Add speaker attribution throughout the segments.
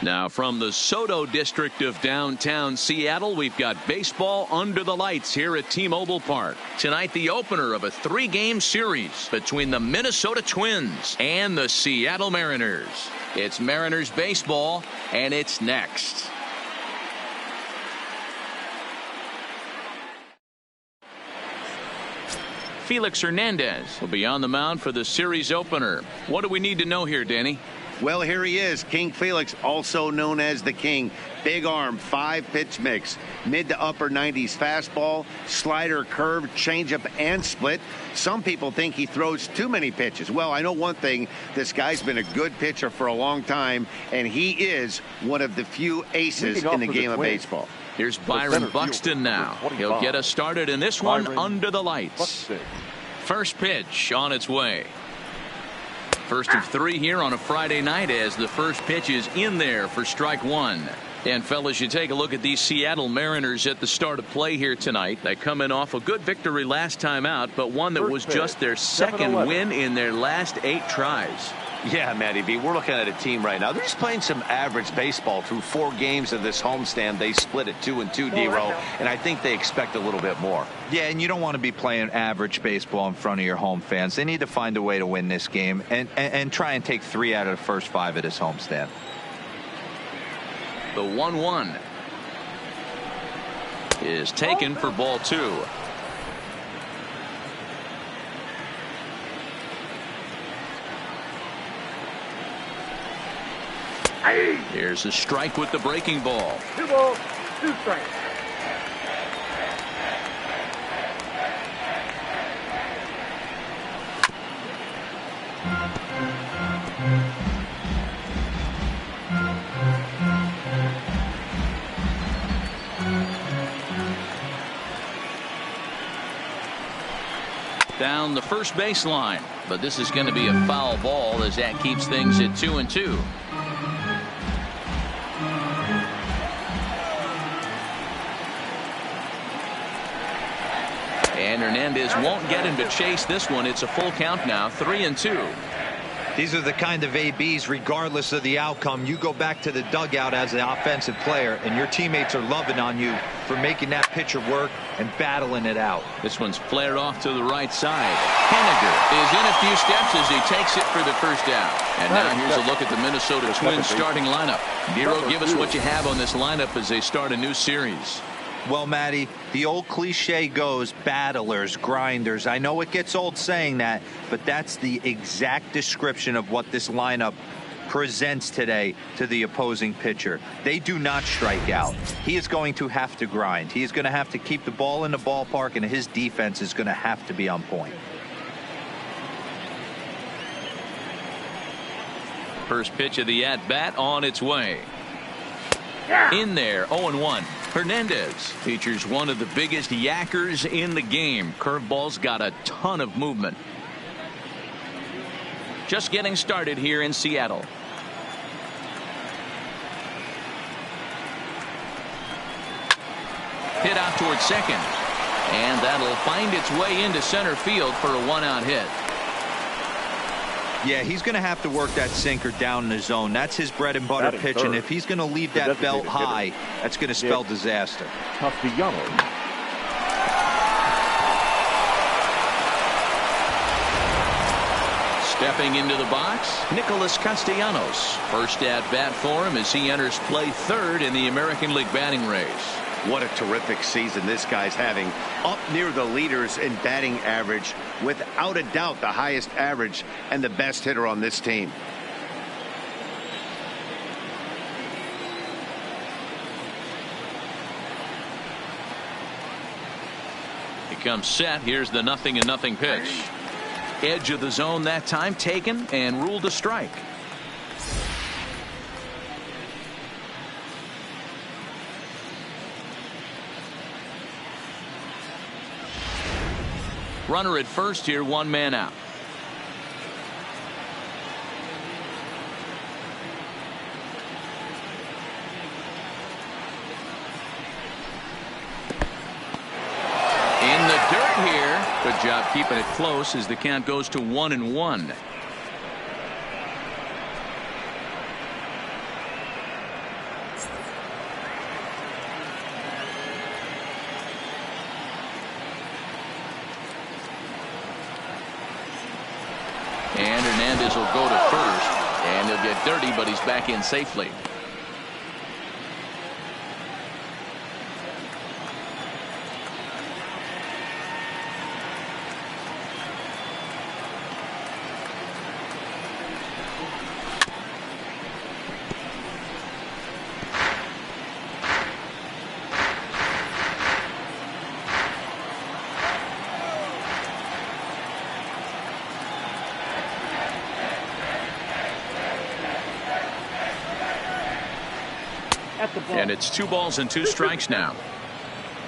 Speaker 1: Now from the Soto district of downtown Seattle, we've got baseball under the lights here at T-Mobile Park. Tonight, the opener of a 3-game series between the Minnesota Twins and the Seattle Mariners. It's Mariners baseball, and it's next. Felix Hernandez will be on the mound for the series opener. What do we need to know here, Danny?
Speaker 2: Well, here he is, King Felix, also known as the King. Big arm, 5-pitch mix, mid to upper 90s fastball, slider, curve, changeup, and split. Some people think he throws too many pitches. Well, I know one thing. This guy's been a good pitcher for a long time, and he is one of the few aces in the game of baseball.
Speaker 1: Here's Byron Buxton now. He'll get us started in this one under the lights. First pitch on its way. First of 3 here on a Friday night as the first pitch is in there for strike one. And fellas, you take a look at these Seattle Mariners at the start of play here tonight. They come in off a good victory last time out, but one that was just their second win in their last 8 tries.
Speaker 3: Yeah, Matty B, we're looking at a team right now. They're just playing some average baseball through 4 games of this homestand. They split at 2-2, D-Row, and I think they expect a little bit more.
Speaker 4: Yeah, and you don't want to be playing average baseball in front of your home fans. They need to find a way to win this game and try and take 3 out of the first 5 of this homestand.
Speaker 1: The 1-1 is taken for ball 2. Here's a strike with the breaking ball.
Speaker 5: 2 balls, 2 strikes.
Speaker 1: Down the first baseline, but this is going to be a foul ball as that keeps things at 2-2. And Hernandez won't get him to chase this one. It's a full count now, 3-2.
Speaker 4: These are the kind of ABs, regardless of the outcome. You go back to the dugout as an offensive player, and your teammates are loving on you for making that pitcher work and battling it out.
Speaker 1: This one's flared off to the right side. Henniger is in a few steps as he takes it for the first down. And now here's a look at the Minnesota Twins starting lineup. Nero, give us what you have on this lineup as they start a new series.
Speaker 4: Well, Matty, the old cliche goes battlers, grinders. I know it gets old saying that, but that's the exact description of what this lineup presents today to the opposing pitcher. They do not strike out. He is going to have to grind. He is going to have to keep the ball in the ballpark, and his defense is going to have to be on point.
Speaker 1: First pitch of the at-bat on its way. In there, 0-1. Hernandez features one of the biggest yackers in the game. Curveball's got a ton of movement. Just getting started here in Seattle. Hit out towards second. And that'll find its way into center field for a 1-out hit.
Speaker 4: Yeah, he's going to have to work that sinker down in the zone. That's his bread and butter pitch, and if he's going to leave that belt high, that's going to spell disaster.
Speaker 5: Castellanos.
Speaker 1: Stepping into the box, Nicholas Castellanos. First at bat for him as he enters play third in the American League batting race.
Speaker 2: What a terrific season this guy's having. Up near the leaders in batting average, without a doubt the highest average and the best hitter on this team.
Speaker 1: He comes set. Here's the 0-0 pitch. Edge of the zone that time taken and ruled a strike. Runner at first here, 1 man out. In the dirt here. Good job keeping it close as the count goes to 1-1. Hernandez will go to first, and he'll get dirty, but he's back in safely. And it's 2 balls and 2 strikes now.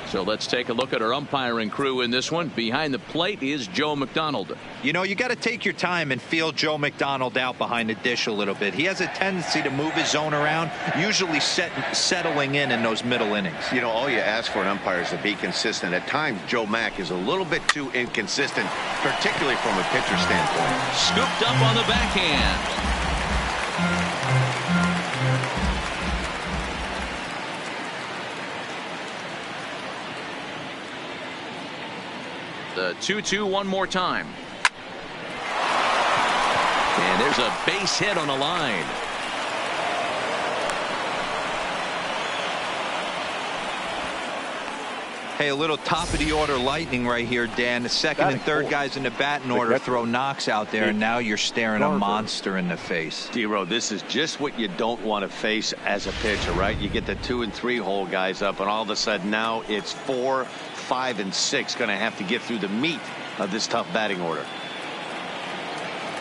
Speaker 1: So let's take a look at our umpiring crew in this one. Behind the plate is Joe McDonald.
Speaker 4: You know, you got to take your time and feel Joe McDonald out behind the dish a little bit. He has a tendency to move his zone around, usually settling in those middle innings.
Speaker 2: You know, all you ask for an umpire is to be consistent. At times, Joe Mack is a little bit too inconsistent, particularly from a pitcher standpoint.
Speaker 1: Scooped up on the backhand. The 2-2 one more time. And there's a base hit on the line.
Speaker 4: Hey, a little top of the order lightning right here, Dan. The second and third guys in the batting order throw knocks out there, and now you're staring a monster in the face.
Speaker 3: D-Row, this is just what you don't want to face as a pitcher, right? You get the 2 and 3 hole guys up, and all of a sudden now it's 4, 5, and 6 going to have to get through the meat of this tough batting order.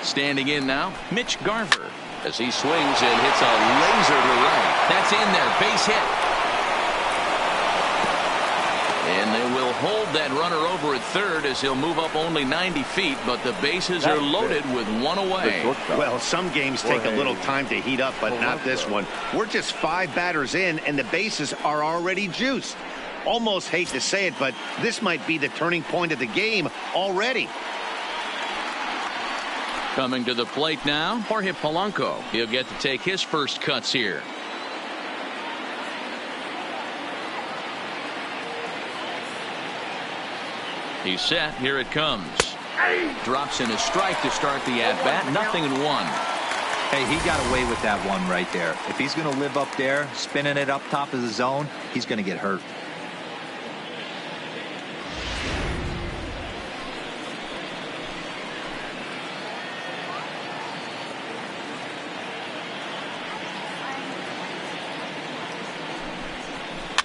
Speaker 1: Standing in now, Mitch Garver, as he swings and hits a laser to right. That's in there, base hit. And they will hold that runner over at third as he'll move up only 90 feet, but the bases are loaded with 1 away.
Speaker 2: Well, some games take a little time to heat up, but not this one. We're just 5 batters in, and the bases are already juiced. Almost hate to say it, but this might be the turning point of the game already.
Speaker 1: Coming to the plate now, Jorge Polanco. He'll get to take his first cuts here. He's set. Here it comes. Drops in a strike to start the at-bat. 0-1.
Speaker 4: Hey, he got away with that one right there. If he's going to live up there, spinning it up top of the zone, he's going to get hurt.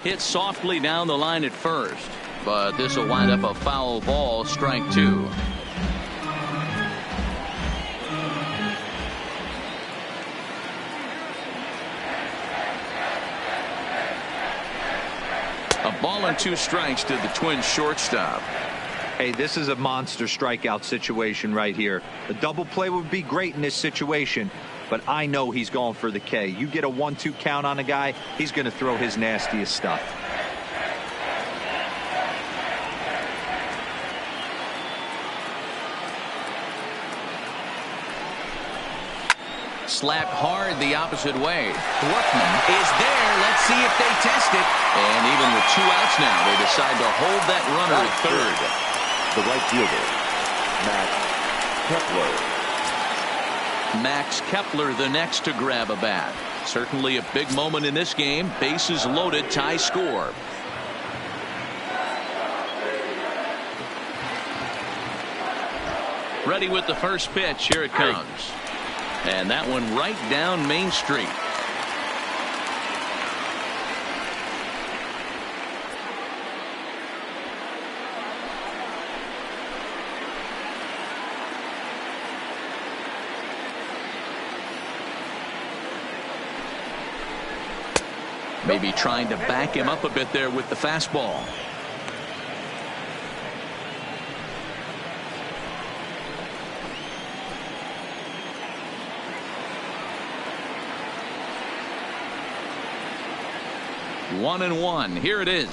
Speaker 1: Hit softly down the line at first, but this will wind up a foul ball, strike 2. A ball and 2 strikes to the Twins shortstop.
Speaker 4: Hey, this is a monster strikeout situation right here. A double play would be great in this situation, but I know he's going for the K. You get a 1-2 count on a guy, he's going to throw his nastiest stuff.
Speaker 1: Slapped hard the opposite way. Workman is there. Let's see if they test it. And even with 2 outs now, they decide to hold that runner at third.
Speaker 5: The right fielder, Max Kepler.
Speaker 1: Max Kepler the next to grab a bat. Certainly a big moment in this game. Bases loaded, tie score. Ready with the first pitch. Here it comes. And that one right down Main Street. Maybe trying to back him up a bit there with the fastball. One and one. Here it is.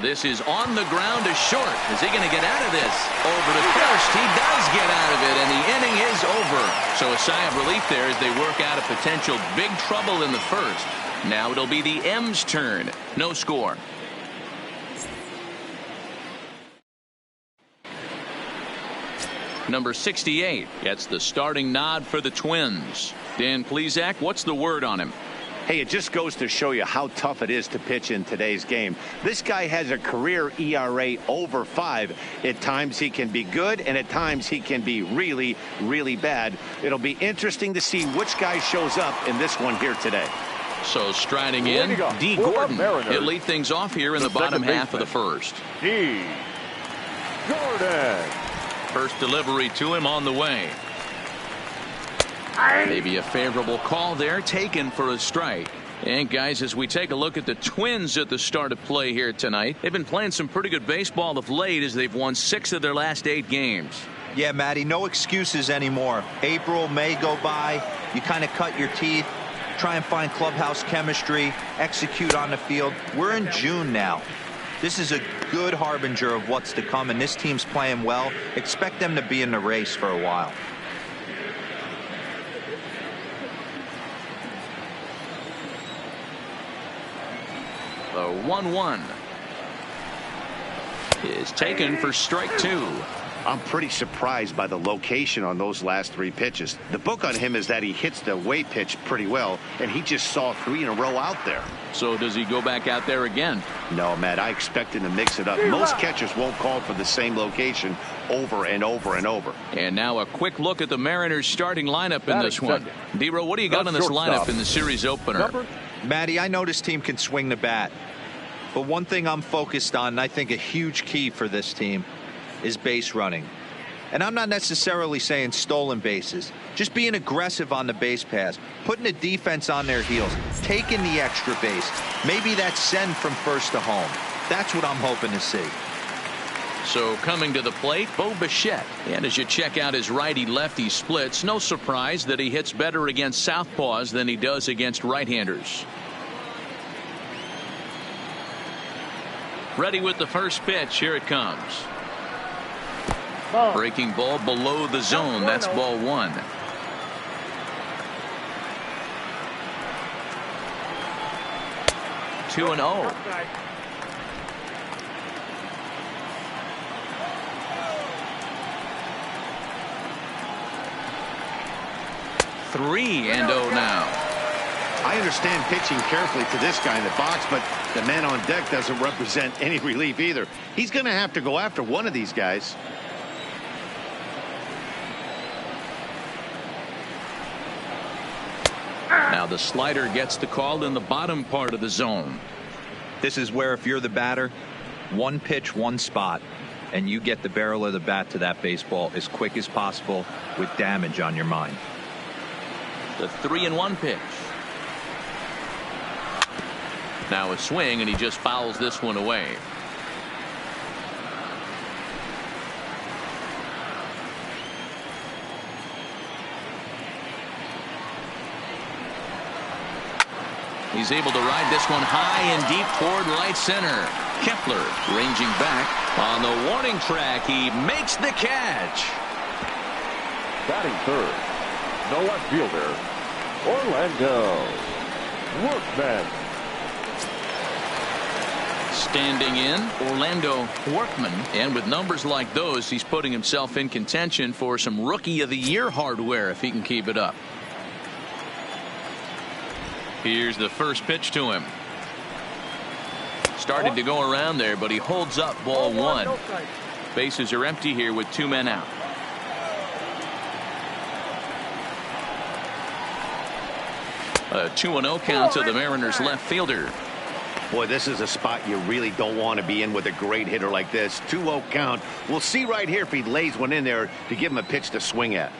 Speaker 1: This is on the ground to short. Is he going to get out of this? Over to first. He does get out of it, and the inning is over. So a sigh of relief there as they work out a potential big trouble in the first. Now it'll be the M's turn. No score. Number 68 gets the starting nod for the Twins. Dan Plesac, what's the word on him?
Speaker 3: Hey, it just goes to show you how tough it is to pitch in today's game. This guy has a career ERA over 5. At times he can be good, and at times he can be really, really bad. It'll be interesting to see which guy shows up in this one here today.
Speaker 1: So striding in, D. Gordon. He'll lead things off here in the bottom half of the first.
Speaker 5: D. Gordon.
Speaker 1: First delivery to him on the way. Maybe a favorable call there, taken for a strike. And guys, as we take a look at the Twins at the start of play here tonight, they've been playing some pretty good baseball of late as they've won 6 of their last 8 games.
Speaker 4: Yeah, Matty, no excuses anymore. April, May go by. You kind of cut your teeth, try and find clubhouse chemistry, execute on the field. We're in June now. This is a good harbinger of what's to come, and this team's playing well. Expect them to be in the race for a while.
Speaker 1: The 1-1 is taken for strike 2.
Speaker 2: I'm pretty surprised by the location on those last 3 pitches. The book on him is that he hits the away pitch pretty well, and he just saw 3 in a row out there.
Speaker 1: So does he go back out there again?
Speaker 2: No, Matt, I expect him to mix it up. Most catchers won't call for the same location over and over and over.
Speaker 1: And now a quick look at the Mariners starting lineup in this one. D-Row, what do you got on this lineup in the series opener?
Speaker 4: Matty, I know this team can swing the bat, but one thing I'm focused on, and I think a huge key for this team, is base running. And I'm not necessarily saying stolen bases, just being aggressive on the base pass, putting the defense on their heels, taking the extra base. Maybe that's send from first to home. That's what I'm hoping to see.
Speaker 1: So coming to the plate, Bo Bichette. And as you check out his righty-lefty splits, no surprise that he hits better against southpaws than he does against right-handers. Ready with the first pitch. Here it comes. Breaking ball below the zone. That's ball 1. Two and 0. Three and 0 now.
Speaker 2: I understand pitching carefully to this guy in the box, but the man on deck doesn't represent any relief either. He's going to have to go after one of these guys.
Speaker 1: Now the slider gets the call in the bottom part of the zone.
Speaker 4: This is where, if you're the batter, one pitch, one spot, and you get the barrel of the bat to that baseball as quick as possible with damage on your mind.
Speaker 1: The 3-1 pitch. Now a swing, and he just fouls this one away. He's able to ride this one high and deep toward right center. Kepler ranging back on the warning track. He makes the catch.
Speaker 5: Batting third, the left fielder, Orlando Workman.
Speaker 1: Standing in, Orlando Workman. And with numbers like those, he's putting himself in contention for some Rookie of the Year hardware if he can keep it up. Here's the first pitch to him. Started to go around there, but he holds up ball 1. Bases are empty here with 2 men out. A 2-0 count to the Mariners left fielder.
Speaker 2: Boy, this is a spot you really don't want to be in with a great hitter like this. 2-0 count. We'll see right here if he lays one in there to give him a pitch to swing at.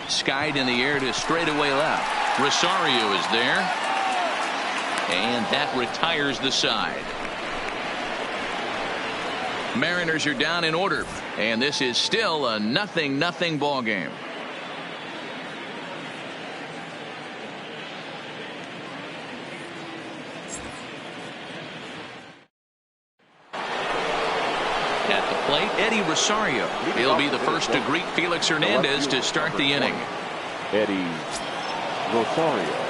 Speaker 1: Skied in the air to straightaway left. Rosario is there. And that retires the side. Mariners are down in order. And this is still a 0-0 ball game. At the plate, Eddie Rosario. He'll be the first to greet Felix Hernandez to start the inning.
Speaker 5: Eddie Rosario.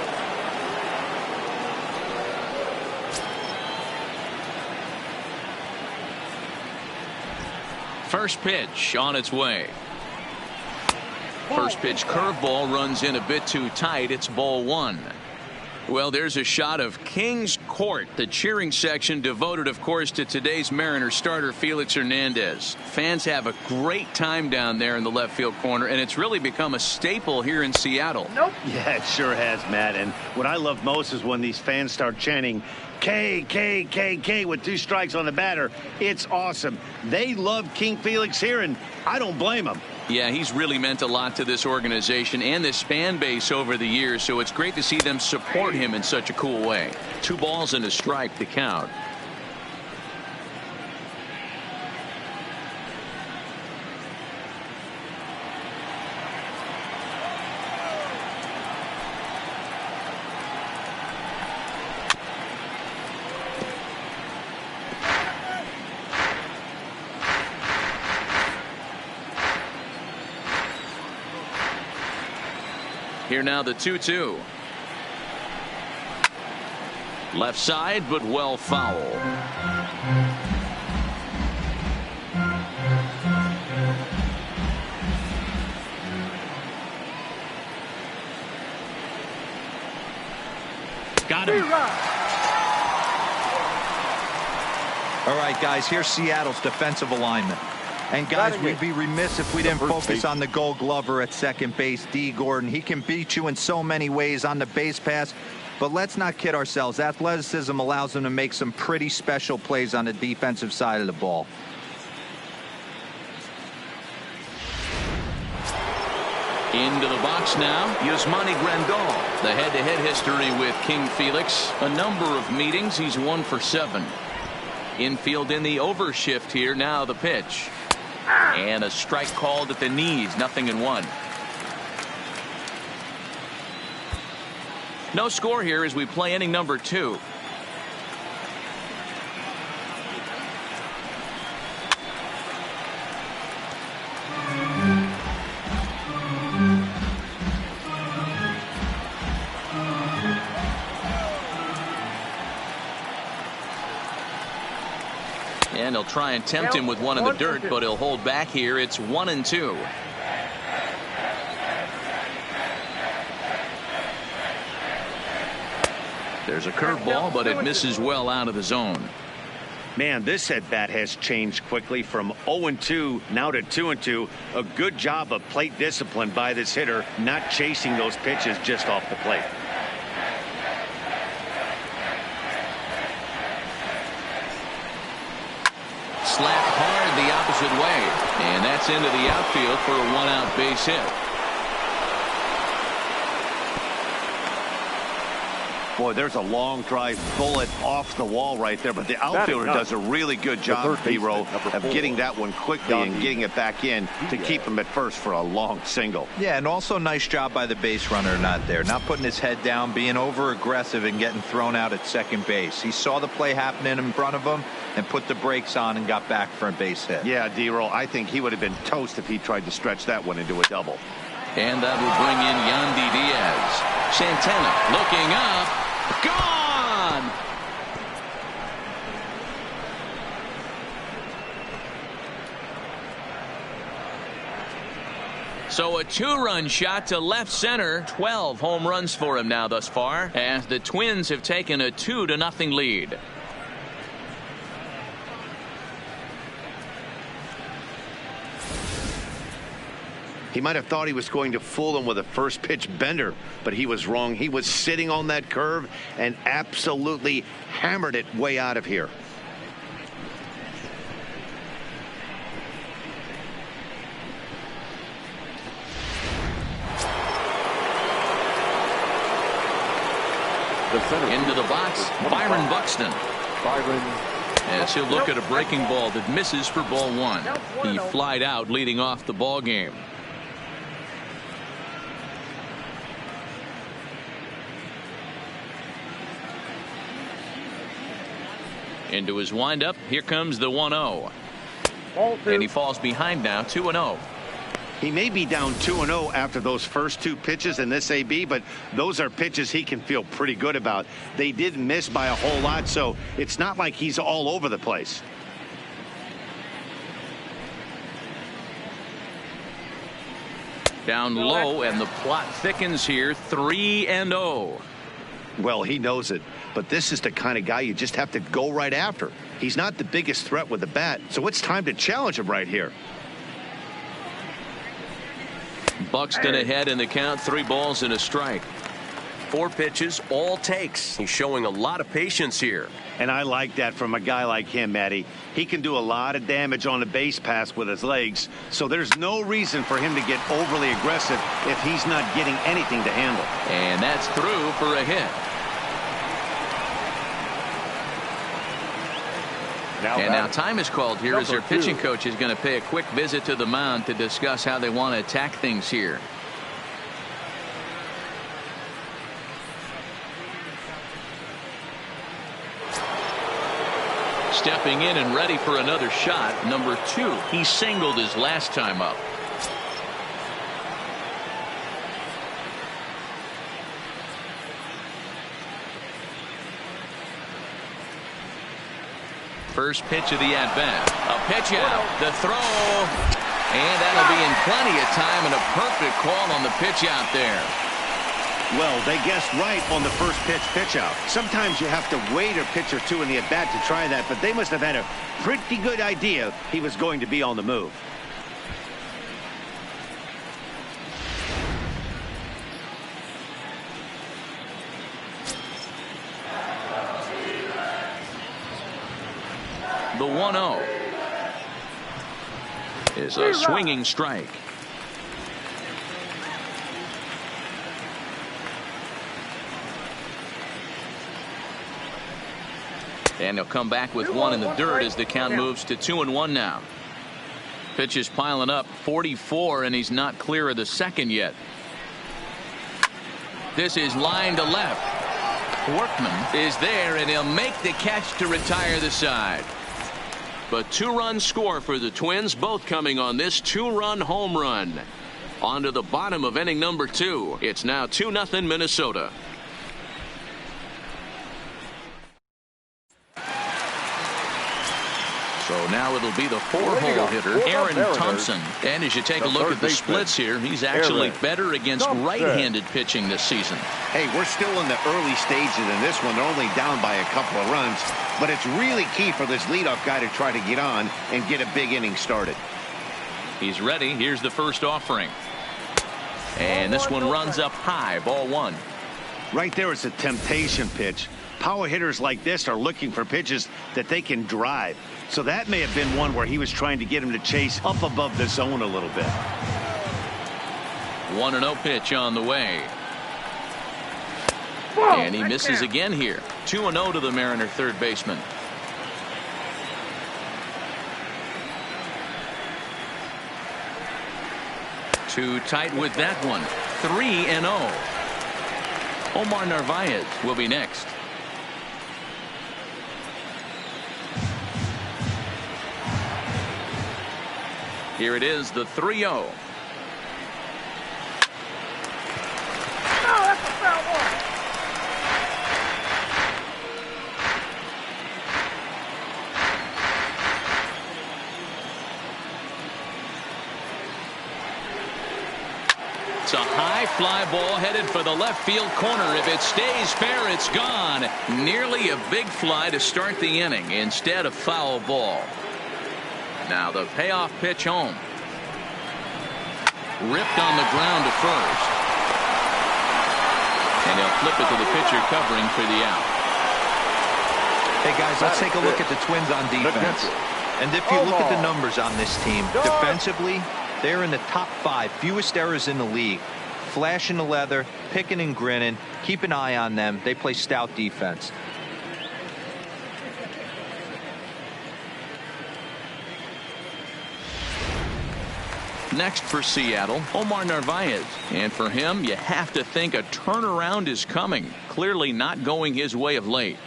Speaker 1: First pitch on its way. First pitch curveball runs in a bit too tight. It's ball one. Well, there's a shot of Kings Court, the cheering section devoted, of course, to today's Mariners starter Felix Hernandez. Fans have a great time down there in the left field corner, and it's really become a staple here in Seattle.
Speaker 2: Yeah, it sure has, Matt. And what I love most is when these fans start chanting K, K, K, K with 2 strikes on the batter. It's awesome. They love King Felix here, and I don't blame them.
Speaker 1: Yeah, he's really meant a lot to this organization and this fan base over the years, so it's great to see them support him in such a cool way. 2 balls and a strike to count. Here now the 2-2. Left side, but well foul. Got him.
Speaker 4: All right, guys, here's Seattle's defensive alignment. And guys, we'd be remiss if we didn't focus on the Gold Glover at second base, D. Gordon. He can beat you in so many ways on the base pass, but let's not kid ourselves. Athleticism allows him to make some pretty special plays on the defensive side of the ball.
Speaker 1: Into the box now, Yasmani Grandal. The head-to-head history with King Felix. A number of meetings, he's 1 for 7. Infield in the overshift here. Now the pitch. And a strike called at the knees. 0-1. No score here as we play inning number 2. And he'll try and tempt him with one in the dirt, but he'll hold back here. It's 1-2. There's a curveball, but it misses well out of the zone.
Speaker 2: Man, this at bat has changed quickly from 0-2 now to 2-2. A good job of plate discipline by this hitter, not chasing those pitches just off the plate.
Speaker 1: Slapped hard the opposite way, and that's into the outfield for a 1-out base hit.
Speaker 3: Boy, there's a long drive bullet off the wall right there, but the outfielder does a really good job, Hero, of getting that one quickly and getting it back in to keep him at first for a long single.
Speaker 4: Yeah, and also nice job by the base runner not there, not putting his head down, being over aggressive and getting thrown out at second base. He saw the play happening in front of him and put the brakes on and got back for a base hit.
Speaker 3: Yeah, D-Roll, I think he would have been toast if he tried to stretch that one into a double.
Speaker 1: And that will bring in Yandy Diaz. Santana looking up. Gone! So a 2-run shot to left center. 12 home runs for him now thus far, as the Twins have taken a 2-0 lead.
Speaker 2: He might have thought he was going to fool them with a first pitch bender, but he was wrong. He was sitting on that curve and absolutely hammered it way out of here.
Speaker 1: Into the box, Byron Buxton. As he'll look at a breaking ball that misses for ball 1. He flied out leading off the ball game. Into his windup. Here comes the 1-0. And he falls behind now, 2-0.
Speaker 2: He may be down 2-0 after those first 2 pitches in this AB, but those are pitches he can feel pretty good about. They didn't miss by a whole lot, so it's not like he's all over the place.
Speaker 1: Down low, and the plot thickens here. 3-0.
Speaker 3: Well, he knows it, but this is the kind of guy you just have to go right after. He's not the biggest threat with the bat, so it's time to challenge him right here.
Speaker 1: Buxton ahead in the count. 3 balls and a strike.
Speaker 6: 4 pitches, all takes. He's showing a lot of patience here.
Speaker 2: And I like that from a guy like him, Matty. He can do a lot of damage on the base pass with his legs, so there's no reason for him to get overly aggressive if he's not getting anything to handle.
Speaker 1: And that's through for a hit. Now time is called here as their pitching coach is going to pay a quick visit to the mound to discuss how they want to attack things here. Stepping in and ready for another shot, number 2. He singled his last time up. First pitch of the at-bat. A pitch out. The throw. And that'll be in plenty of time, and a perfect call on the pitch out there.
Speaker 2: Well, they guessed right on the first pitch out. Sometimes you have to wait a pitch or two in the at-bat to try that, but they must have had a pretty good idea he was going to be on the move.
Speaker 1: The 1-0 is a swinging strike. And he'll come back with 1 in the dirt as the count moves to 2-1 now. Pitch is piling up. 44, and he's not clear of the second yet. This is line to left. Workman is there, and he'll make the catch to retire the side. But 2-run score for the Twins, both coming on this 2-run home run. On to the bottom of inning number 2. It's now 2-0 Minnesota. So now it'll be the 4-hole hitter, Aaron Thompson. And as you take a look at the splits here, he's actually better against right-handed pitching this season.
Speaker 2: Hey, we're still in the early stages in this one. They're only down by a couple of runs, but it's really key for this leadoff guy to try to get on and get a big inning started.
Speaker 1: He's ready. Here's the first offering. And this one runs up high. Ball 1.
Speaker 2: Right there is a temptation pitch. Power hitters like this are looking for pitches that they can drive. So that may have been one where he was trying to get him to chase up above the zone a little bit.
Speaker 1: 1-0 pitch on the way. And he misses again here. 2-0 to the Mariner third baseman. Too tight with that one. 3-0. Omar Narvaez will be next. Here it is, the 3-0.
Speaker 7: That's a foul ball.
Speaker 1: It's a high fly ball headed for the left field corner. If it stays fair, it's gone. Nearly a big fly to start the inning. Instead, a foul ball. Now the payoff pitch home. Ripped on the ground to first. And he'll flip it to the pitcher covering for the out.
Speaker 4: Hey guys, let's take a look at the Twins on defense. And if you look at the numbers on this team, defensively, they're in the top 5, fewest errors in the league. Flashing the leather, picking and grinning. Keep an eye on them. They play stout defense.
Speaker 1: Next for Seattle, Omar Narvaez. And for him, you have to think a turnaround is coming. Clearly not going his way of late.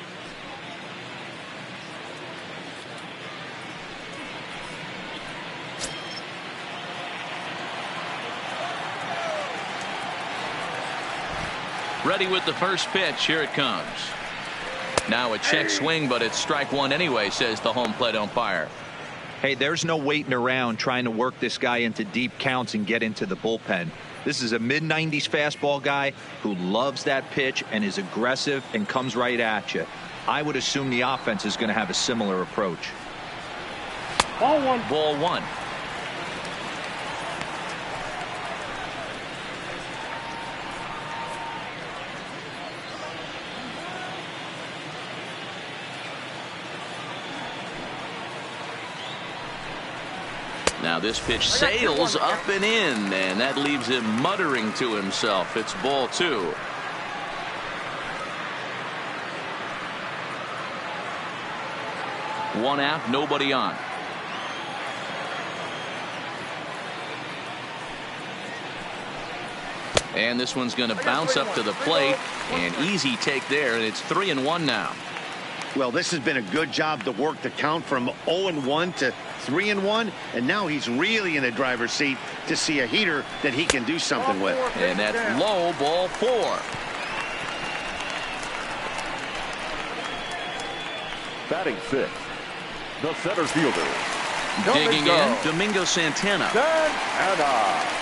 Speaker 1: Ready with the first pitch. Here it comes. Now a check swing, but it's strike 1 anyway, says the home plate umpire.
Speaker 4: Hey, there's no waiting around trying to work this guy into deep counts and get into the bullpen. This is a mid-90s fastball guy who loves that pitch and is aggressive and comes right at you. I would assume the offense is going to have a similar approach.
Speaker 6: Ball one. Ball one. Now this pitch sails up and in, and that leaves him muttering to himself. It's ball two. One out, nobody on. And this one's going to bounce up to the plate. An easy take there, and it's 3-1 now.
Speaker 2: Well, this has been a good job to work the count from 0-1 to 3-1, and now he's really in the driver's seat to see a heater that he can do something with.
Speaker 1: And that's low, ball four.
Speaker 5: Batting sixth, the center fielder.
Speaker 1: Digging in, Domingo Santana.
Speaker 5: Santana.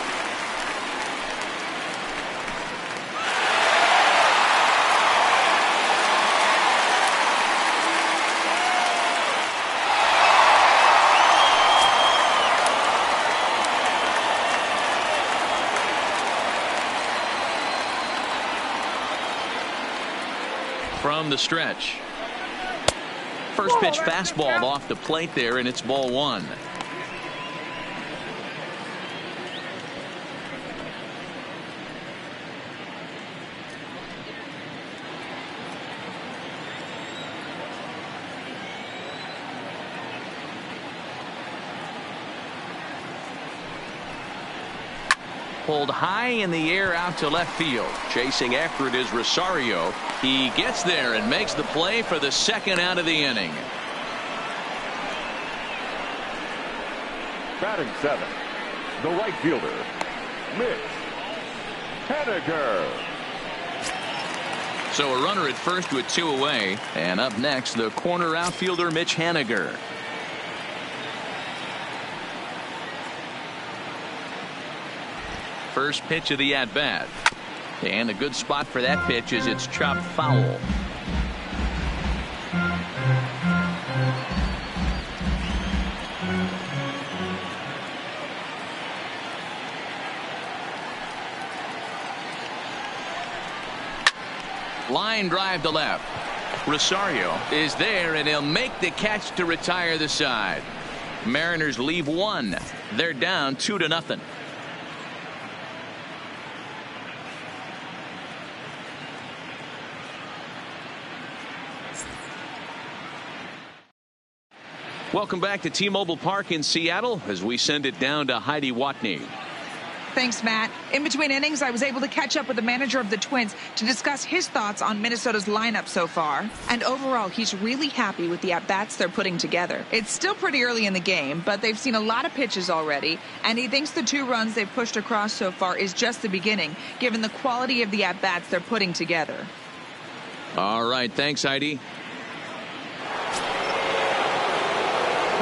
Speaker 1: From the stretch. First pitch fastball off the plate there, and it's ball one. Pulled high in the air out to left field. Chasing after it is Rosario. He gets there and makes the play for the second out of the inning.
Speaker 5: Batting seventh, the right fielder, Mitch Haniger.
Speaker 1: So a runner at first with two away. And up next, the corner outfielder, Mitch Haniger. First pitch of the at-bat. And a good spot for that pitch is it's chopped foul. Line drive to left. Rosario is there, and he'll make the catch to retire the side. Mariners leave one. They're down 2-0. Welcome back to T-Mobile Park in Seattle as we send it down to Heidi Watney.
Speaker 7: Thanks, Matt. In between innings, I was able to catch up with the manager of the Twins to discuss his thoughts on Minnesota's lineup so far. And overall, he's really happy with the at-bats they're putting together. It's still pretty early in the game, but they've seen a lot of pitches already, and he thinks the 2 runs they've pushed across so far is just the beginning, given the quality of the at-bats they're putting together.
Speaker 1: All right, thanks, Heidi.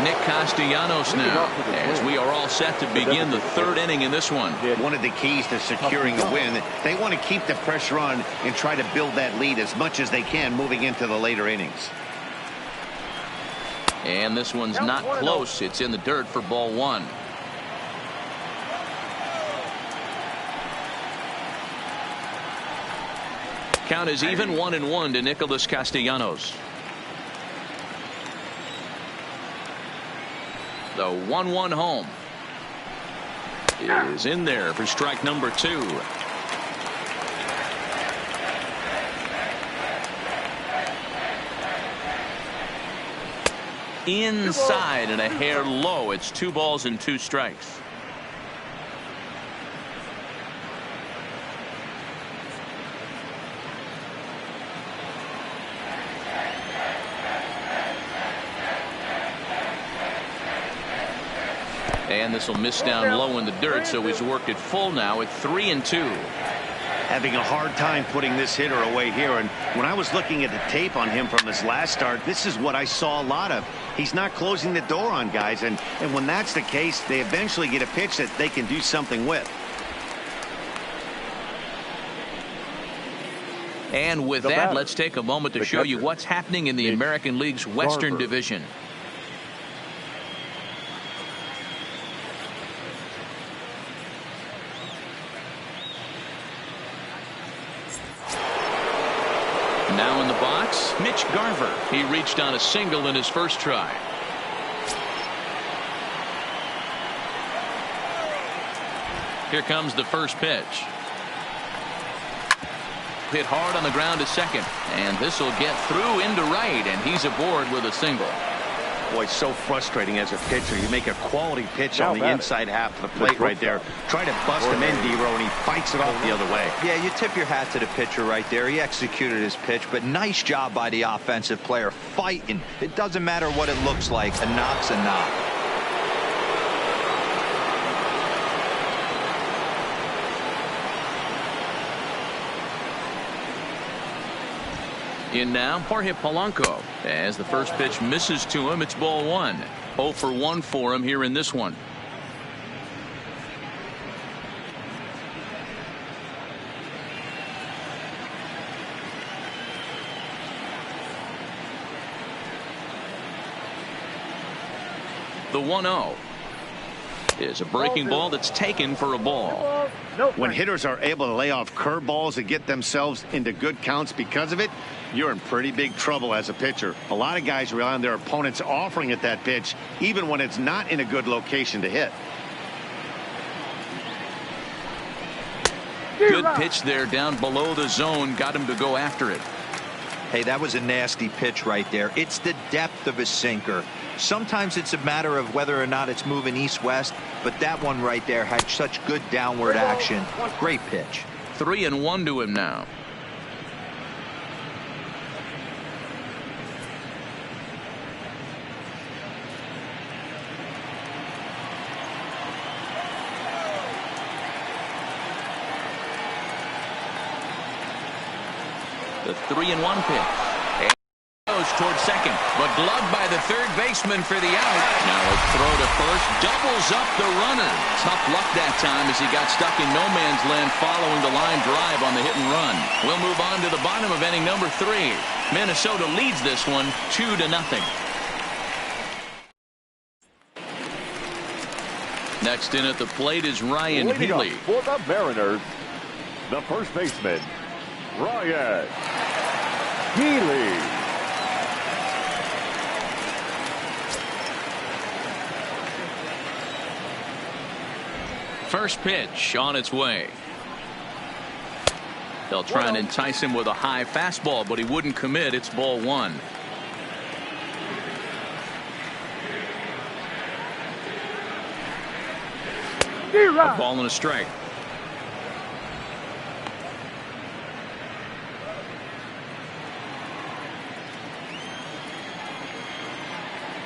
Speaker 1: Nick Castellanos now, as we are all set to begin the 3rd inning in this one.
Speaker 2: One of the keys to securing a win, they want to keep the pressure on and try to build that lead as much as they can moving into the later innings.
Speaker 1: And this one's not close. It's in the dirt for ball one. Count is even, 1-1 to Nicholas Castellanos. The 1-1 home is in there for strike number 2. Inside and a hair low. It's 2 balls and 2 strikes. And this will miss down low in the dirt, so he's worked it full now at 3-2.
Speaker 2: having a hard time putting this hitter away here. And when I was looking at the tape on him from his last start, this is what I saw a lot of. He's not closing the door on guys, and when that's the case, they eventually get a pitch that they can do something with.
Speaker 1: And with that, let's take a moment to show you what's happening in the American League's Western Division. Now in the box, Mitch Garver. He reached on a single in his first try. Here comes the first pitch. Hit hard on the ground to second, and this will get through into right, and he's aboard with a single.
Speaker 3: Boy, so frustrating as a pitcher. You make a quality pitch on the inside half of the plate right there. Try to bust him in, D-Row, and he fights it off the other way.
Speaker 4: Yeah, you tip your hat to the pitcher right there. He executed his pitch, but nice job by the offensive player fighting. It doesn't matter what it looks like. A knock's a knock.
Speaker 1: In now, Jorge Polanco. As the first pitch misses to him, it's ball one. 0 for 1 for him here in this one. The 1-0 is a breaking ball that's taken for a ball.
Speaker 2: When hitters are able to lay off curveballs and get themselves into good counts because of it, you're in pretty big trouble as a pitcher. A lot of guys rely on their opponents offering at that pitch, even when it's not in a good location to hit.
Speaker 1: Good pitch there down below the zone. Got him to go after it.
Speaker 4: Hey, that was a nasty pitch right there. It's the depth of a sinker. Sometimes it's a matter of whether or not it's moving east-west, but that one right there had such good downward action. Great pitch.
Speaker 1: 3-1 to him now. The 3-1 pitch. Goes towards second, but gloved by the third baseman for the out. Now a throw to first, doubles up the runner. Tough luck that time as he got stuck in no man's land following the line drive on the hit and run. We'll move on to the bottom of inning number 3. Minnesota leads this one 2-0. Next in at the plate is Ryan Healy.
Speaker 5: For the Mariners, the first baseman, Ryan Healy.
Speaker 1: First pitch on its way. They'll try and entice him with a high fastball, but he wouldn't commit. It's ball one. A ball and a strike.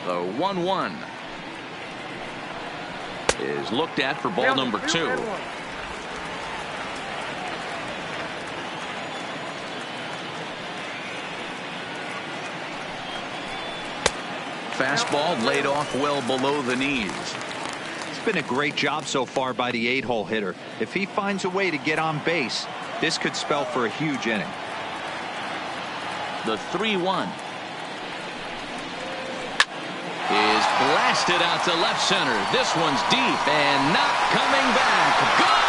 Speaker 1: The 1-1 is looked at for ball number 2. Fastball laid off well below the knees.
Speaker 4: It's been a great job so far by the 8-hole hitter. If he finds a way to get on base, this could spell for a huge inning.
Speaker 1: The 3-1 is blasted out to left center. This one's deep and not coming back. Gone!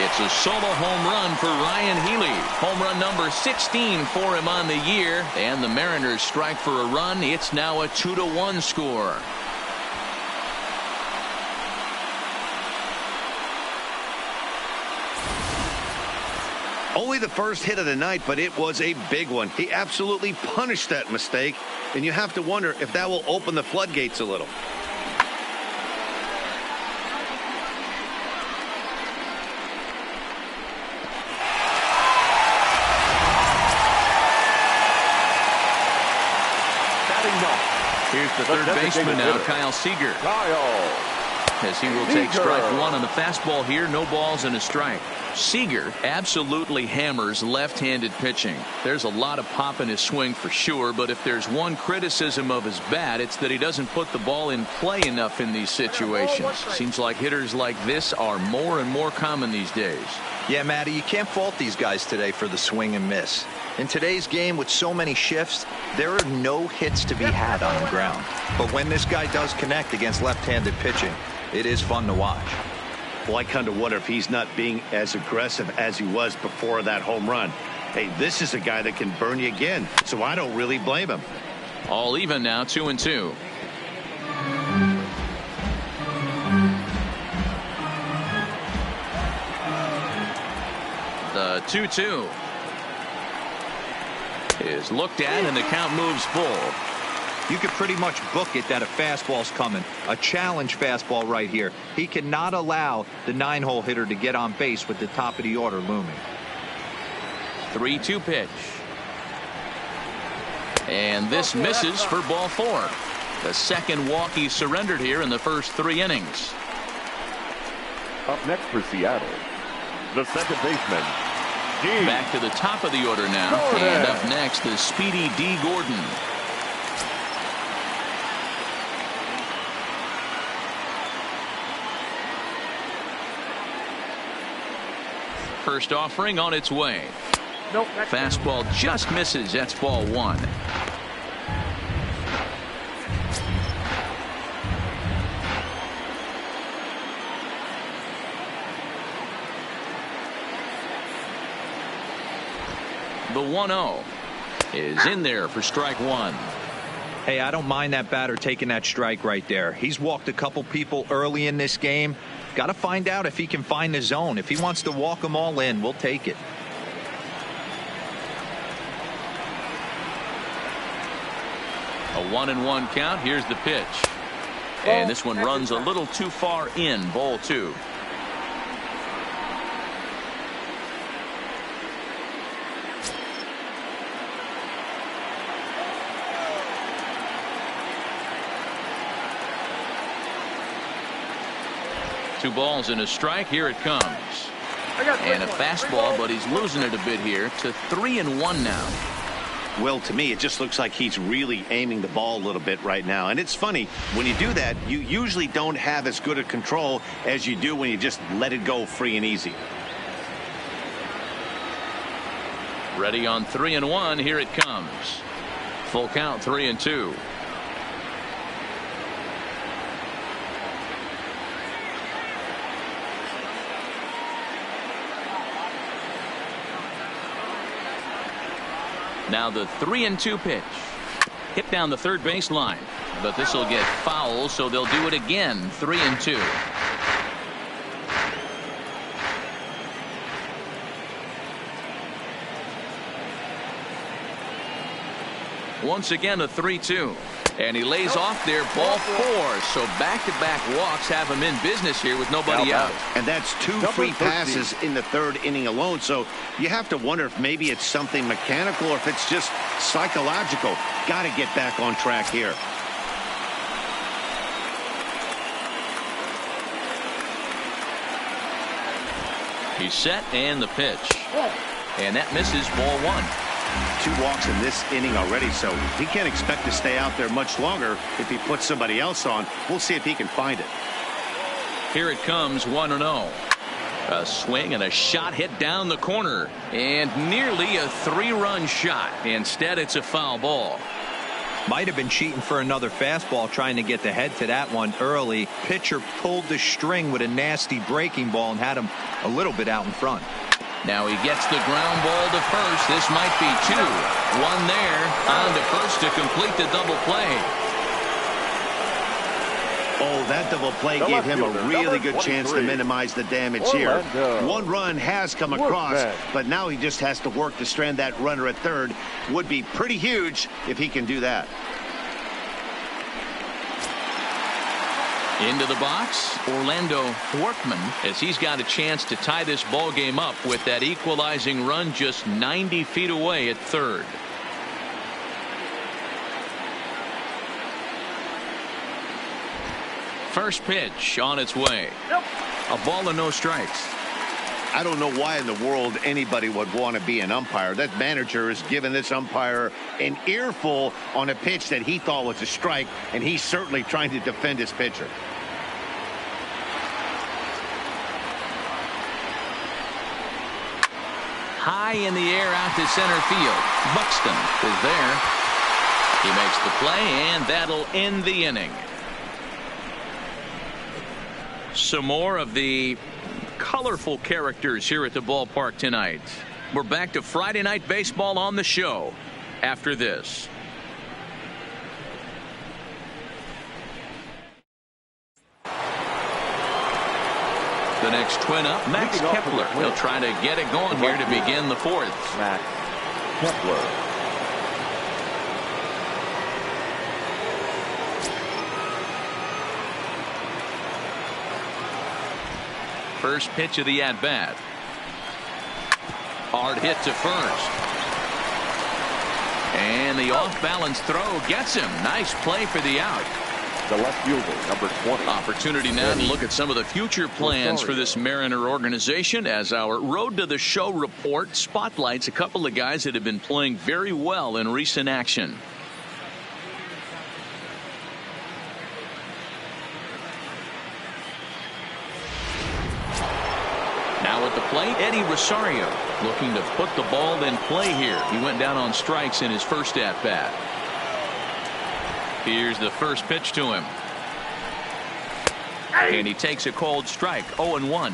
Speaker 1: It's a solo home run for Ryan Healy. Home run number 16 for him on the year. And the Mariners strike for a run. It's now a 2-1 score.
Speaker 2: Only the first hit of the night, but it was a big one. He absolutely punished that mistake, and you have to wonder if that will open the floodgates a little.
Speaker 5: Batting ninth,
Speaker 1: Here's the third baseman now, Kyle Seager. As he will take strike one on the fastball here. No balls and a strike. Seager absolutely hammers left-handed pitching. There's a lot of pop in his swing for sure, but if there's one criticism of his bat, it's that he doesn't put the ball in play enough in these situations. Seems like hitters like this are more and more common these days.
Speaker 4: Yeah, Matty, you can't fault these guys today for the swing and miss. In today's game with so many shifts, there are no hits to be had on the ground. But when this guy does connect against left-handed pitching, it is fun to watch.
Speaker 3: Well, I kind of wonder if he's not being as aggressive as he was before that home run. Hey, this is a guy that can burn you again, so I don't really blame him.
Speaker 1: All even now, 2-2. The 2-2 is looked at, and the count moves full.
Speaker 4: You could pretty much book it that a fastball's coming. A challenge fastball right here. He cannot allow the 9-hole hitter to get on base with the top of the order looming.
Speaker 1: 3-2 pitch. And this misses for ball 4. The second walk he surrendered here in the first 3 innings.
Speaker 5: Up next for Seattle, the second baseman, D.
Speaker 1: Back to the top of the order now.
Speaker 5: Gordon.
Speaker 1: And up next, the speedy D. Gordon. First offering on its way.
Speaker 5: Nope.
Speaker 1: Fastball just misses. That's ball 1. The 1-0 is in there for strike 1.
Speaker 4: Hey, I don't mind that batter taking that strike right there. He's walked a couple people early in this game. Got to find out if he can find the zone. If he wants to walk them all in, we'll take it.
Speaker 1: A 1-1 count. Here's the pitch. And this one runs a little too far in. Ball 2. Two balls and a strike. Here it comes. And a fastball, but he's losing it a bit here to 3-1 now.
Speaker 3: Well, to me, it just looks like he's really aiming the ball a little bit right now. And it's funny, when you do that, you usually don't have as good a control as you do when you just let it go free and easy.
Speaker 1: Ready on 3-1. Here it comes. Full count, 3-2. Now the 3-2 pitch. Hit down the third base line. But this will get foul, so they'll do it again. 3-2. Once again a 3-2. And he lays off there, ball 4. So back-to-back walks have him in business here with nobody out.
Speaker 3: And that's 2 free passes in the 3rd inning alone. So you have to wonder if maybe it's something mechanical or if it's just psychological. Got to get back on track here.
Speaker 1: He's set and the pitch. And that misses ball 1.
Speaker 3: 2 walks in this inning already, so he can't expect to stay out there much longer if he puts somebody else on. We'll see if he can find it.
Speaker 1: Here it comes, 1-0. A swing and a shot hit down the corner, and nearly a 3-run shot. Instead, it's a foul ball.
Speaker 4: Might have been cheating for another fastball, trying to get the head to that one early. Pitcher pulled the string with a nasty breaking ball and had him a little bit out in front.
Speaker 1: Now he gets the ground ball to first. This might be 2. 1 there. On to first to complete the double play.
Speaker 3: Oh, that double play gave him a really good chance to minimize the damage here. 1 run has come across, but now he just has to work to strand that runner at third. Would be pretty huge if he can do that.
Speaker 1: Into the box, Orlando Workman, as he's got a chance to tie this ball game up with that equalizing run just 90 feet away at third. First pitch on its way. A ball and no strikes.
Speaker 2: I don't know why in the world anybody would want to be an umpire. That manager is giving this umpire an earful on a pitch that he thought was a strike, and he's certainly trying to defend his pitcher.
Speaker 1: High in the air out to center field. Buxton is there. He makes the play, and that'll end the inning. Some more of the colorful characters here at the ballpark tonight. We're back to Friday Night Baseball on the show after this. The next Twin up, Max Kepler. He'll try to get it going here to begin the fourth.
Speaker 5: Max Kepler.
Speaker 1: First pitch of the at-bat. Hard hit to first. And the off-balance throw gets him. Nice play for the out.
Speaker 5: The left fielder, number 20.
Speaker 1: Opportunity now to look at some of the future plans for this Mariner organization as our Road to the Show report spotlights a couple of guys that have been playing very well in recent action. Now at the plate, Eddie Rosario looking to put the ball in play here. He went down on strikes in his first at-bat. Here's the first pitch to him. And he takes a cold strike, 0-1.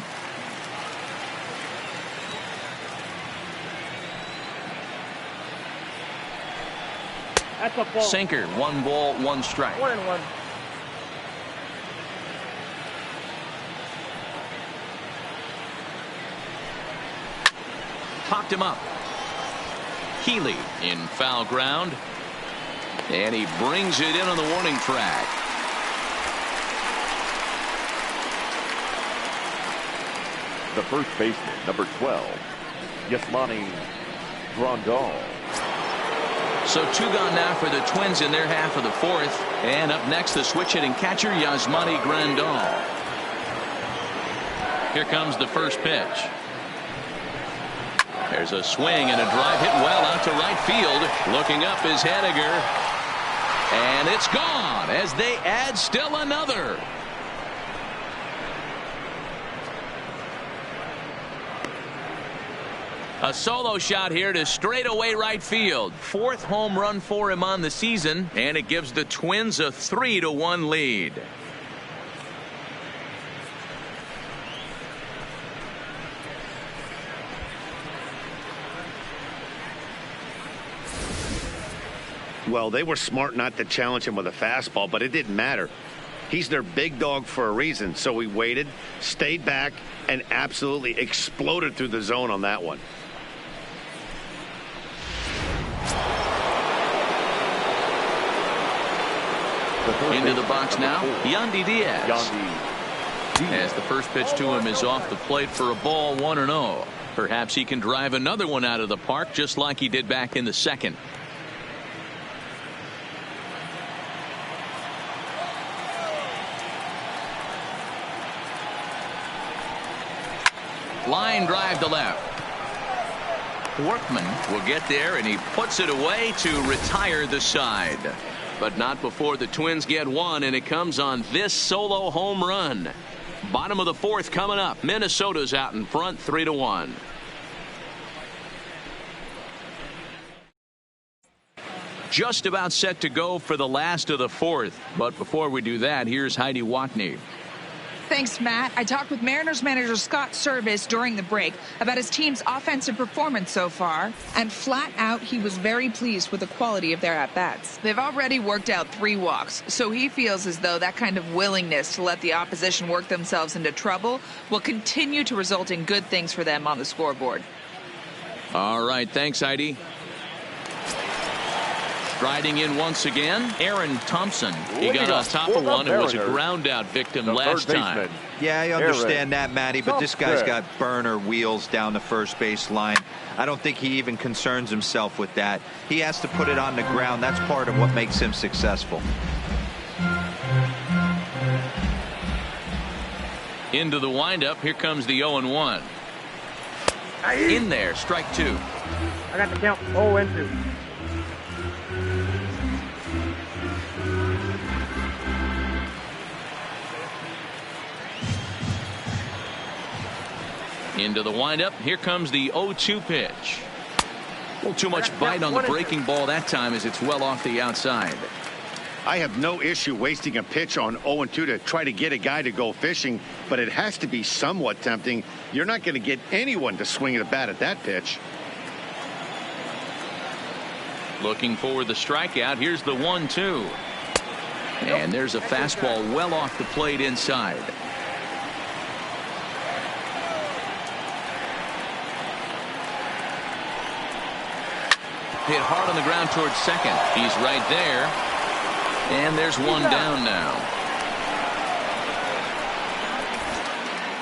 Speaker 8: That's a ball.
Speaker 1: Sinker, 1 ball, 1 strike.
Speaker 8: 1-1.
Speaker 1: Popped him up. Healy in foul ground. And he brings it in on the warning track.
Speaker 5: The first baseman, number 12, Yasmani Grandal.
Speaker 1: So 2 gone now for the Twins in their half of the fourth. And up next, the switch hitting catcher, Yasmani Grandal. Here comes the first pitch. There's a swing and a drive hit well out to right field. Looking up is Henniger. And it's gone as they add still another. A solo shot here to straightaway right field. 4th home run for him on the season, and it gives the Twins a 3-1 lead.
Speaker 2: Well, they were smart not to challenge him with a fastball, but it didn't matter. He's their big dog for a reason, so he waited, stayed back, and absolutely exploded through the zone on that one.
Speaker 1: Into the box now, Yandy Diaz. As the first pitch to him is off the plate for a ball, 1-0. Perhaps he can drive another one out of the park just like he did back in the second. Line drive to left. Workman will get there, and he puts it away to retire the side. But not before the Twins get one, and it comes on this solo home run. Bottom of the fourth coming up. Minnesota's out in front, 3-1. Just about set to go for the last of the fourth. But before we do that, here's Heidi Watney.
Speaker 7: Thanks, Matt. I talked with Mariners manager Scott Service during the break about his team's offensive performance so far, and flat out, he was very pleased with the quality of their at-bats. They've already worked out 3 walks, so he feels as though that kind of willingness to let the opposition work themselves into trouble will continue to result in good things for them on the scoreboard.
Speaker 1: All right, thanks, Heidi. Striding in once again, Aaron Thompson. He got on top of one and was a ground-out victim last time.
Speaker 4: Yeah, I understand that, Matty, but this guy's got burner wheels down the first base line. I don't think he even concerns himself with that. He has to put it on the ground. That's part of what makes him successful.
Speaker 1: Into the windup. Here comes the 0-1. In there, strike 2.
Speaker 8: I got the count 0-2.
Speaker 1: Into the windup. Here comes the 0-2 pitch. A little too much bite on the breaking ball that time as it's well off the outside.
Speaker 2: I have no issue wasting a pitch on 0-2 to try to get a guy to go fishing, but it has to be somewhat tempting. You're not going to get anyone to swing at a bat at that pitch.
Speaker 1: Looking for the strikeout. Here's the 1-2. And there's a fastball well off the plate inside. Hit hard on the ground towards second. He's right there. And there's one down now.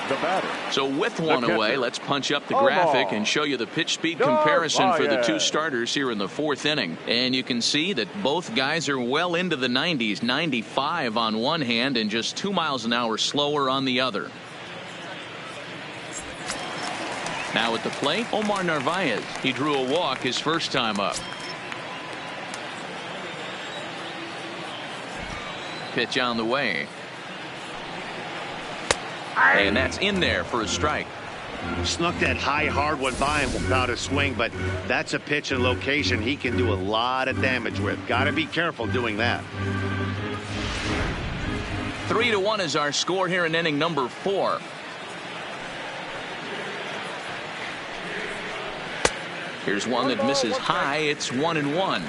Speaker 5: The batter.
Speaker 1: So with one away, let's punch up the graphic and show you the pitch speed comparison for the two starters here in the 4th inning. And you can see that both guys are well into the 90s, 95 on one hand and just 2 miles an hour slower on the other. Now at the plate, Omar Narvaez. He drew a walk his first time up. Pitch on the way. And that's in there for a strike.
Speaker 2: Snuck that high hard one by him without a swing, but that's a pitch and location he can do a lot of damage with. Got to be careful doing that.
Speaker 1: 3-1 is our score here in inning number 4. Here's one that misses high. It's 1-1.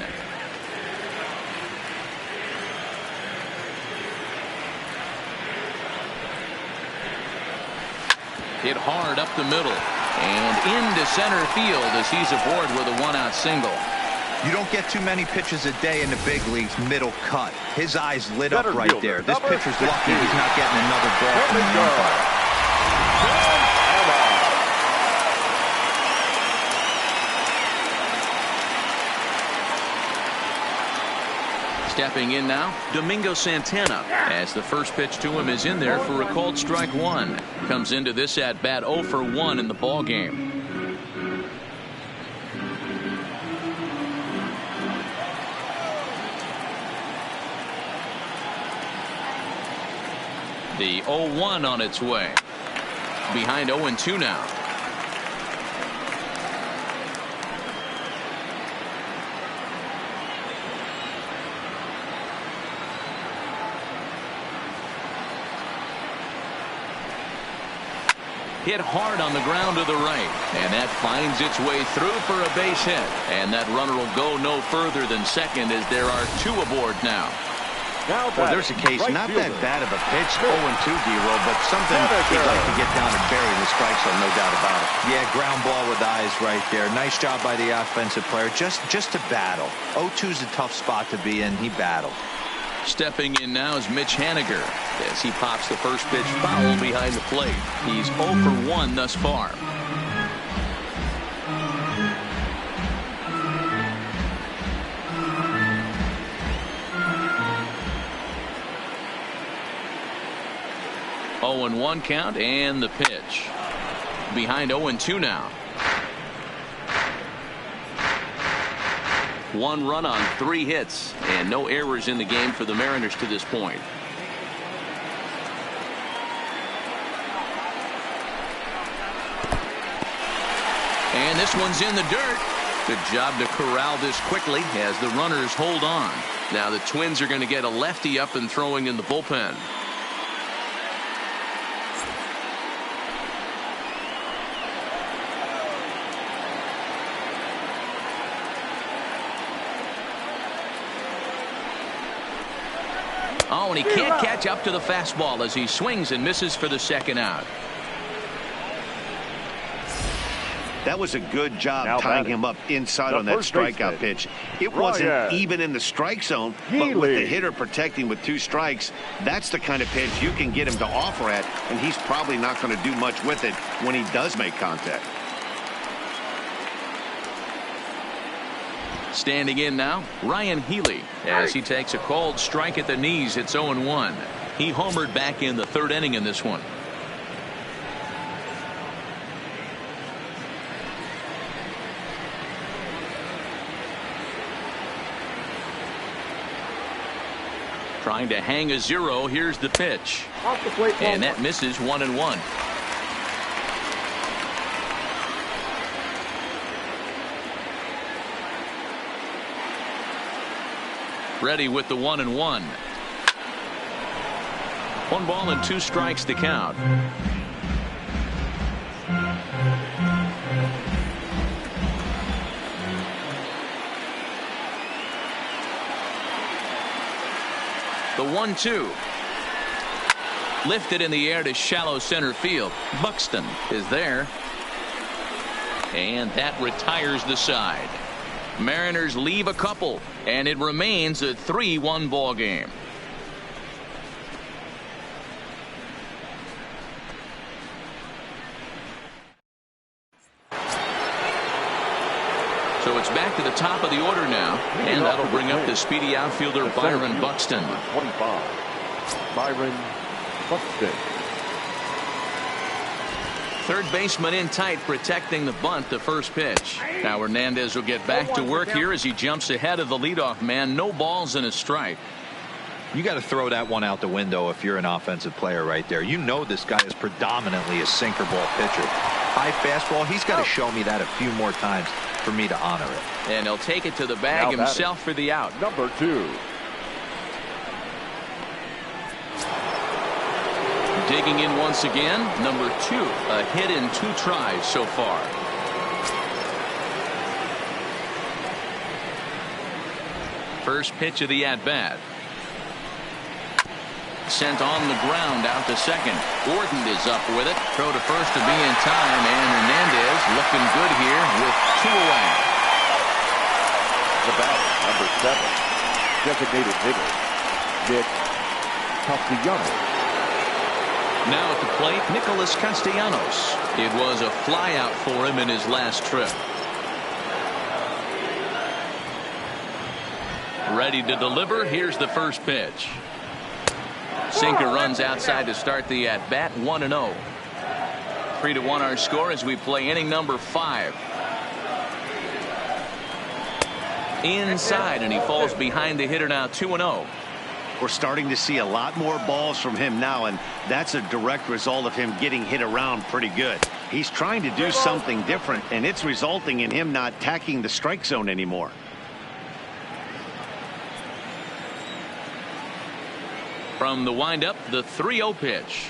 Speaker 1: Hit hard up the middle and into center field as he's aboard with a 1-out single.
Speaker 4: You don't get too many pitches a day in the big leagues middle cut. His eyes lit up right there. This pitcher's lucky he's not getting another ball from the umpire.
Speaker 1: Stepping in now, Domingo Santana, as the first pitch to him is in there for a called strike 1. Comes into this at bat 0 for 1 in the ball game. The 0-1 on its way. Behind 0-2 now. Hit hard on the ground to the right, and that finds its way through for a base hit, and that runner will go no further than second as there are 2 aboard now.
Speaker 3: Well, there's a case, not that bad of a pitch, 0-2, D-Roll, but something he'd like to get down and bury the strike zone, no doubt about it.
Speaker 4: Yeah, ground ball with eyes right there. Nice job by the offensive player, just to battle. 0-2's a tough spot to be in. He battled.
Speaker 1: Stepping in now is Mitch Haniger as he pops the first pitch foul behind the plate. He's 0 for 1 thus far. Oh, 0-1 count and the pitch. Behind 0-2 now. 1 run on 3 hits and no errors in the game for the Mariners to this point. And this one's in the dirt. Good job to corral this quickly as the runners hold on. Now the Twins are going to get a lefty up and throwing in the bullpen. Oh, and he can't catch up to the fastball as he swings and misses for the second out.
Speaker 2: That was a good job tying him up inside on that strikeout pitch. It wasn't even in the strike zone, but with the hitter protecting with 2 strikes, that's the kind of pitch you can get him to offer at, and he's probably not going to do much with it when he does make contact.
Speaker 1: Standing in now, Ryan Healy, as he takes a called strike at the knees. It's 0-1. He homered back in the 3rd inning in this one. Trying to hang a 0. Here's the pitch.
Speaker 8: Off the plate,
Speaker 1: And that misses 1-1. Ready with the 1-1. 1 ball and 2 strikes to count. The 1-2. Lifted in the air to shallow center field. Buxton is there. And that retires the side. Mariners leave a couple, and it remains a 3-1 ball game. So it's back to the top of the order now, and that'll bring up the speedy outfielder Byron Buxton.
Speaker 5: 25, Byron Buxton.
Speaker 1: Third baseman in tight, protecting the bunt, the first pitch. Now Hernandez will get back to work here as he jumps ahead of the leadoff man. No balls and a strike.
Speaker 4: You got to throw that one out the window if you're an offensive player right there. You know this guy is predominantly a sinker ball pitcher. High fastball, he's got to show me that a few more times for me to honor it.
Speaker 1: And he'll take it to the bag himself for the out.
Speaker 5: Number 2.
Speaker 1: Digging in once again, number 2. A hit in 2 tries so far. First pitch of the at-bat. Sent on the ground out to second. Gordon is up with it. Throw to first to be in time, and Hernandez looking good here with 2 away.
Speaker 5: The batter, number 7, designated hitter, Nick Castellanos.
Speaker 1: Now at the plate, Nicholas Castellanos. It was a flyout for him in his last trip. Ready to deliver. Here's the first pitch. Sinker runs outside to start the at-bat. 1-0. 3-1 our score as we play inning number 5. Inside, and he falls behind the hitter now. 2-0.
Speaker 2: We're starting to see a lot more balls from him now, and that's a direct result of him getting hit around pretty good. He's trying to do something different, and it's resulting in him not tacking the strike zone anymore.
Speaker 1: From the windup, the 3-0 pitch.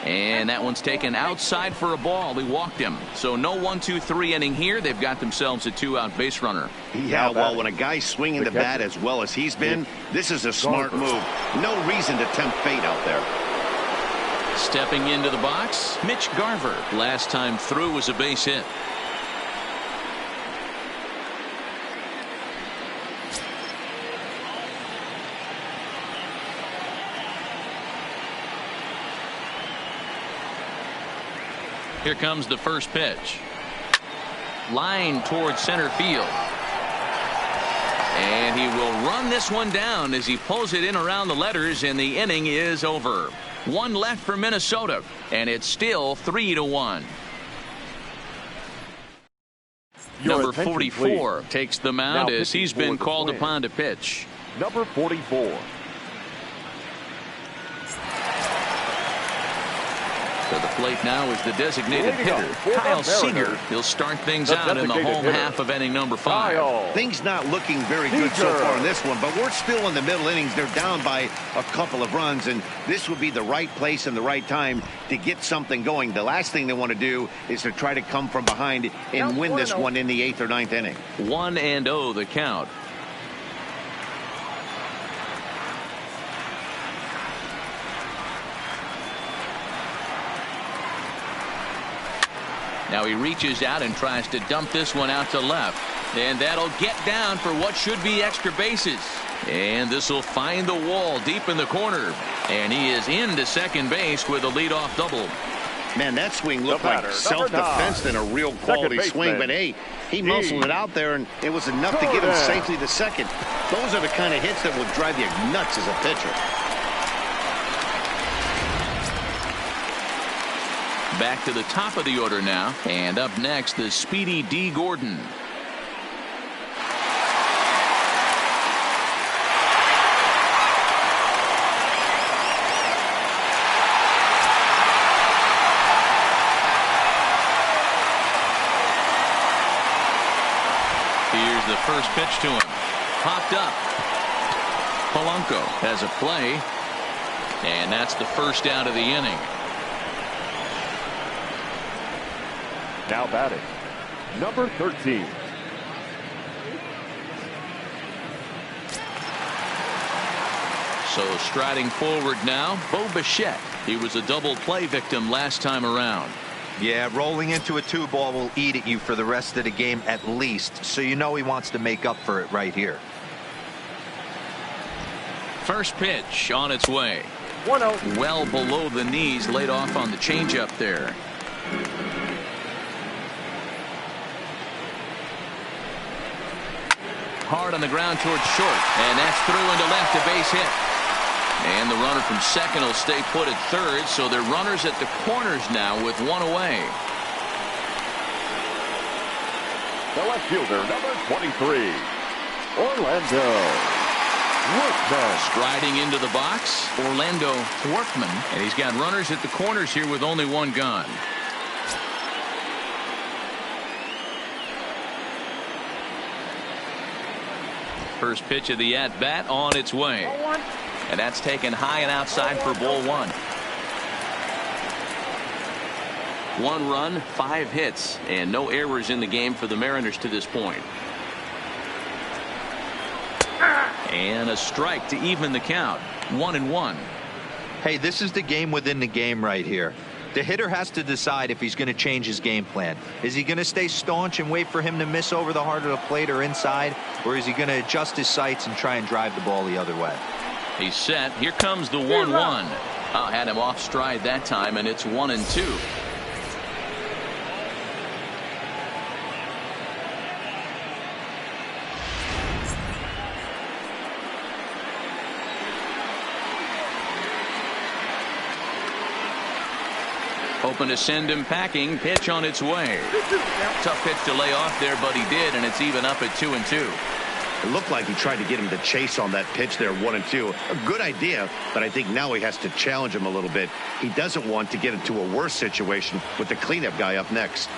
Speaker 1: And that one's taken outside for a ball. He walked him. So no 1-2-3 inning here. They've got themselves a 2-out base runner.
Speaker 2: Yeah, well, when a guy's swinging the bat as well as he's been, this is a smart move. No reason to tempt fate out there.
Speaker 1: Stepping into the box, Mitch Garver. Last time through was a base hit. Here comes the first pitch. Line towards center field. And he will run this one down as he pulls it in around the letters, and the inning is over. 1 left for Minnesota, and it's still 3-1. Number 44 please. Takes the mound as he's been called upon to pitch.
Speaker 5: Number 44.
Speaker 1: To the plate now is the designated hitter, Kyle Seager. He'll start things out in the home half of inning number 5.
Speaker 2: Things not looking very good so far in this one, but we're still in the middle innings. They're down by a couple of runs, and this would be the right place and the right time to get something going. The last thing they want to do is to try to come from behind and win this one in the 8th or 9th inning.
Speaker 1: 1-0 the count. Now he reaches out and tries to dump this one out to left. And that'll get down for what should be extra bases. And this will find the wall deep in the corner. And he is into second base with a leadoff double.
Speaker 2: Man, that swing looked like self-defense than a real quality swing. But, hey, he muscled it out there, and it was enough to get him safely to second. Those are the kind of hits that will drive you nuts as a pitcher.
Speaker 1: Back to the top of the order now. And up next, the speedy D. Gordon. first pitch to him. Popped up. Polanco has a play. And that's the first out of the inning.
Speaker 5: Now batting, number 13.
Speaker 1: So striding forward now, Bo Bichette. He was a double play victim last time around.
Speaker 4: Yeah, rolling into a 2-ball will eat at you for the rest of the game at least, so you know he wants to make up for it right here.
Speaker 1: First pitch on its way.
Speaker 8: 1-0.
Speaker 1: Well below the knees, laid off on the changeup there. Hard on the ground towards short, and that's through into left, a base hit. And the runner from second will stay put at third, so they're runners at the corners now with one away.
Speaker 5: The left fielder, number 23, Orlando Workman.
Speaker 1: Striding into the box, Orlando Workman, and he's got runners at the corners here with only one gone. First pitch of the at-bat on its way. And that's taken high and outside for ball one. 1 run, 5 hits, and no errors in the game for the Mariners to this point. And a strike to even the count. 1-1.
Speaker 4: Hey, this is the game within the game right here. The hitter has to decide if he's going to change his game plan. Is he going to stay staunch and wait for him to miss over the heart of the plate or inside, or is he going to adjust his sights and try and drive the ball the other way?
Speaker 1: He's set. Here comes the 1-1. Had him off stride that time, and it's 1-2. Hoping to send him packing. Pitch on its way. Tough pitch to lay off there, but he did, and it's even up at 2-2.
Speaker 2: It looked like he tried to get him to chase on that pitch there, 1-2. A good idea, but I think now he has to challenge him a little bit. He doesn't want to get into a worse situation with the cleanup guy up next.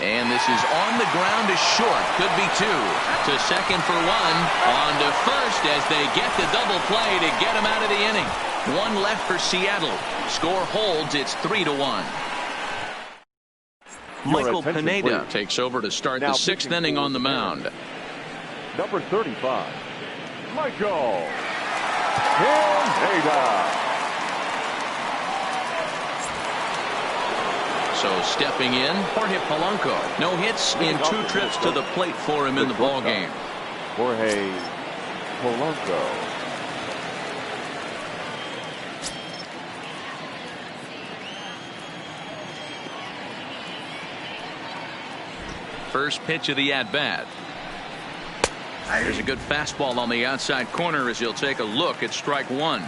Speaker 1: And this is on the ground to short. Could be 2. To second for 1. On to first as they get the double play to get him out of the inning. 1 left for Seattle. Score holds. It's 3-1. Michael Pineda takes over to start the 6th inning on the mound.
Speaker 5: Number 35, Michael Pineda.
Speaker 1: So stepping in, Jorge Polanco. No hits in 2 trips to the plate for him in the ball game.
Speaker 5: Jorge Polanco.
Speaker 1: First pitch of the at-bat. There's a good fastball on the outside corner as he'll take a look at strike 1.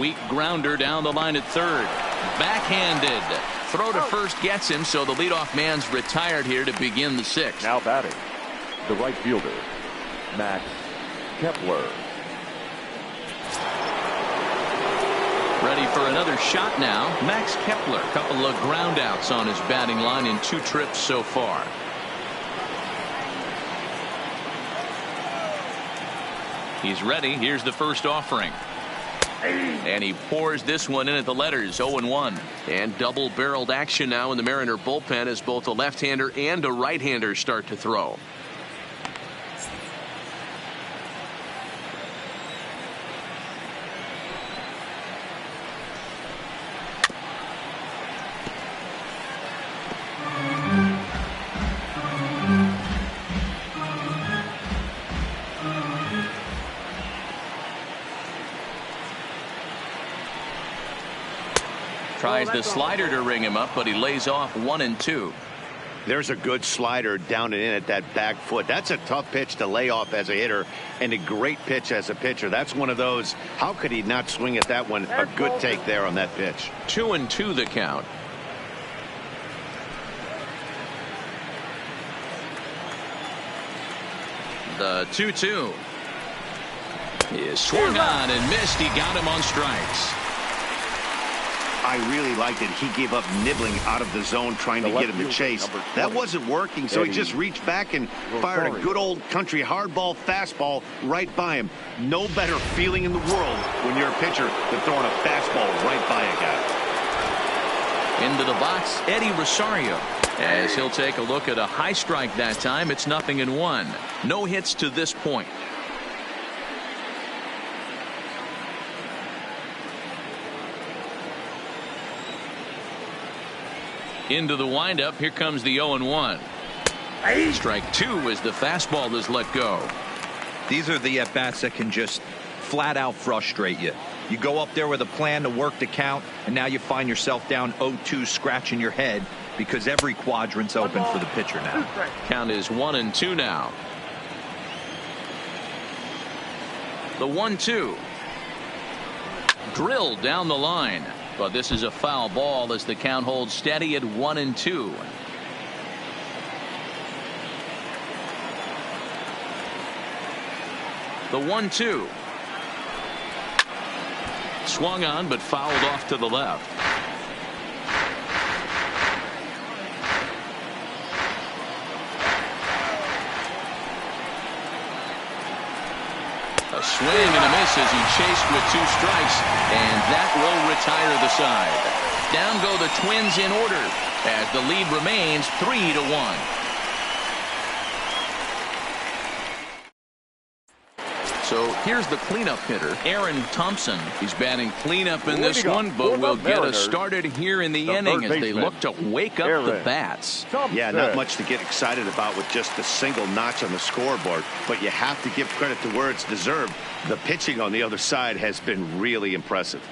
Speaker 1: Weak grounder down the line at third. Backhanded. Throw to first gets him, so the leadoff man's retired here to begin the 6th.
Speaker 5: Now batting, the right fielder, Max Kepler.
Speaker 1: Ready for another shot now. Max Kepler. Couple of ground outs on his batting line in 2 trips so far. He's ready. Here's the first offering. And he pours this one in at the letters. 0-1. And double-barreled action now in the Mariner bullpen as both a left-hander and a right-hander start to throw. Tries the slider to ring him up, but he lays off 1-2.
Speaker 2: There's a good slider down and in at that back foot. That's a tough pitch to lay off as a hitter, and a great pitch as a pitcher. That's one of those, how could he not swing at that one? A good take there on that pitch.
Speaker 1: 2-2 the count. The 2-2. He is swung on and missed. He got him on strikes.
Speaker 2: I really liked it. He gave up nibbling out of the zone trying to get him to chase. That wasn't working, so he just reached back and fired a good old country hardball fastball right by him. No better feeling in the world when you're a pitcher than throwing a fastball right by a guy.
Speaker 1: Into the box, Eddie Rosario, as he'll take a look at a high strike that time. It's 0-1. No hits to this point. Into the windup. Here comes the 0-1. Strike 2 as the fastball is let go.
Speaker 4: These are the at-bats that can just flat out frustrate you. You go up there with a plan to work the count, and now you find yourself down 0-2, scratching your head because every quadrant's open for the pitcher now.
Speaker 1: Count is 1-2 now. The 1-2. Drilled down the line. But this is a foul ball as the count holds steady at 1-2. The 1-2. Swung on but fouled off to the left. A swing and a miss as he chased with 2 strikes, and that will retire the side. Down go the Twins in order as the lead remains 3-1. So here's the cleanup hitter, Aaron Thompson. He's batting cleanup in this one, but will get us started here in the inning as they look to wake up the bats.
Speaker 2: Yeah, not much to get excited about with just a single notch on the scoreboard, but you have to give credit to where it's deserved. The pitching on the other side has been really impressive.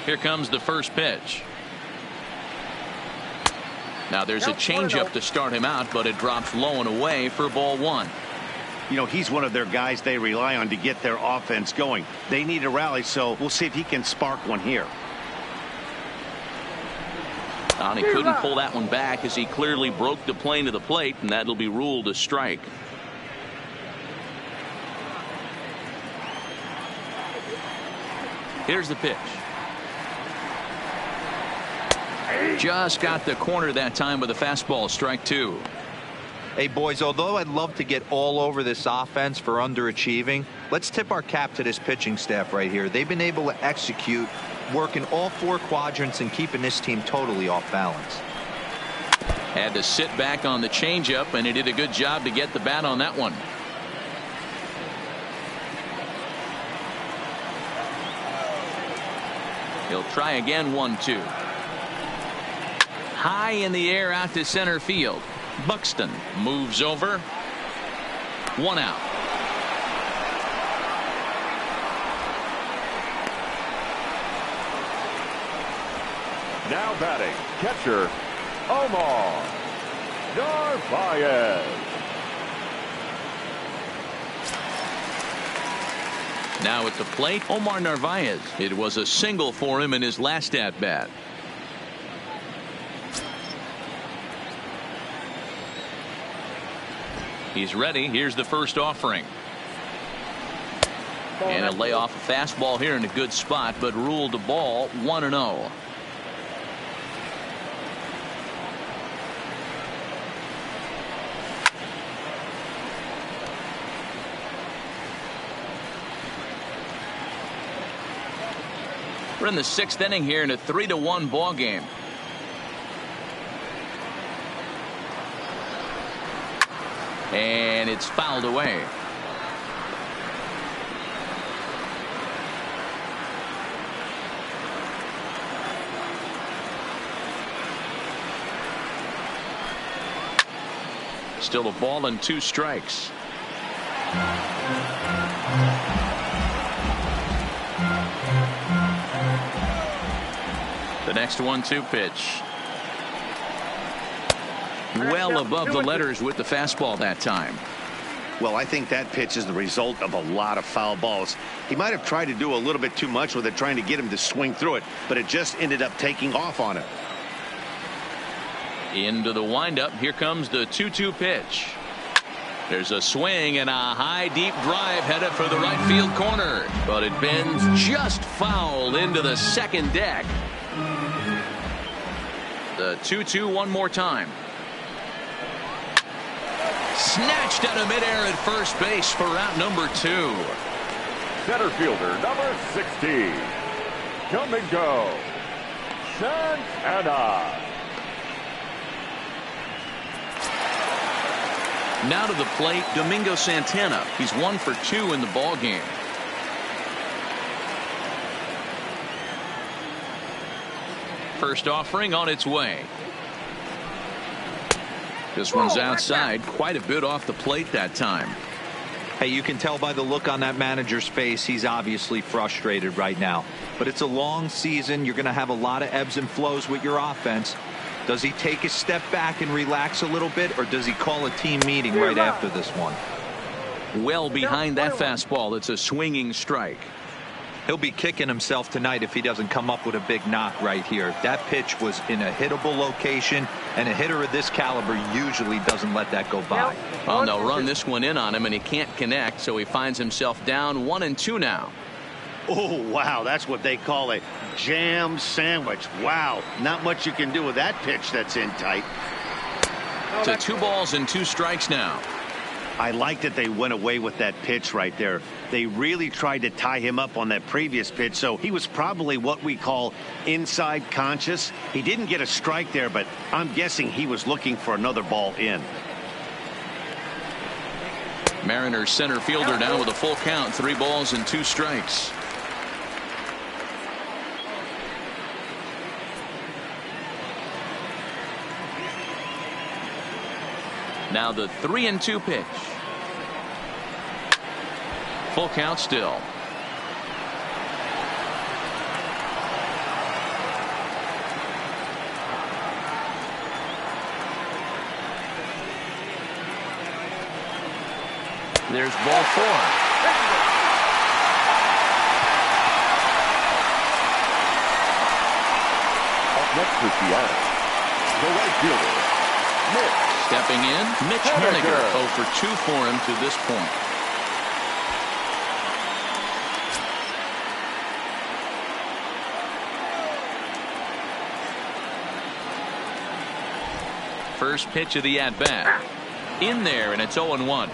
Speaker 1: Here comes the first pitch. Now there's a changeup to start him out, but it drops low and away for ball 1.
Speaker 2: You know, he's one of their guys they rely on to get their offense going. They need a rally, so we'll see if he can spark one here.
Speaker 1: And he couldn't pull that one back as he clearly broke the plane to the plate, and that'll be ruled a strike. Here's the pitch. Just got the corner that time with a fastball. Strike 2.
Speaker 4: Hey, boys, although I'd love to get all over this offense for underachieving, let's tip our cap to this pitching staff right here. They've been able to execute, working all 4 quadrants and keeping this team totally off balance.
Speaker 1: Had to sit back on the changeup, and he did a good job to get the bat on that one. He'll try again. 1-2. High in the air out to center field. Buxton moves over. 1 out.
Speaker 5: Now batting, catcher, Omar Narvaez.
Speaker 1: Now at the plate, Omar Narvaez. It was a single for him in his last at-bat. He's ready. Here's the first offering. And a layoff a fastball here in a good spot, but ruled the ball 1-0. We're in the 6th inning here in a 3-1 ball game. And it's fouled away. Still a ball and 2 strikes. The next 1-2 pitch. Well above the letters with the fastball that time.
Speaker 2: Well, I think that pitch is the result of a lot of foul balls. He might have tried to do a little bit too much with it, trying to get him to swing through it, but it just ended up taking off on him.
Speaker 1: Into the windup. Here comes the 2-2 pitch. There's a swing and a high deep drive headed for the right field corner, but it bends just foul into the second deck. The 2-2 one more time. Snatched out of midair at first base for out number 2.
Speaker 5: Center fielder number 60, Domingo Santana.
Speaker 1: Now to the plate, Domingo Santana. He's 1 for 2 in the ball game. First offering on its way. This one's outside, quite a bit off the plate that time.
Speaker 4: Hey, you can tell by the look on that manager's face, he's obviously frustrated right now. But it's a long season. You're going to have a lot of ebbs and flows with your offense. Does he take a step back and relax a little bit, or does he call a team meeting right after this one?
Speaker 1: Well behind that fastball, it's a swinging strike.
Speaker 4: He'll be kicking himself tonight if he doesn't come up with a big knock right here. That pitch was in a hittable location, and a hitter of this caliber usually doesn't let that go by.
Speaker 1: Well, they'll run this one in on him, and he can't connect, so he finds himself down 1-2 now.
Speaker 2: Oh, wow, that's what they call a jam sandwich. Wow, not much you can do with that pitch that's in tight.
Speaker 1: To 2 balls and 2 strikes now.
Speaker 2: I like that they went away with that pitch right there. They really tried to tie him up on that previous pitch, so he was probably what we call inside conscious. He didn't get a strike there, but I'm guessing he was looking for another ball in.
Speaker 1: Mariners center fielder down with a full count, 3 balls and 2 strikes. Now the 3-2 pitch. Full count still. There's ball 4.
Speaker 5: Up next for Seattle, the right fielder, Mitch.
Speaker 1: Stepping in, Mitch Haniger. 0 for 2 for him to this point. First pitch of the at-bat. In there, and it's 0-1.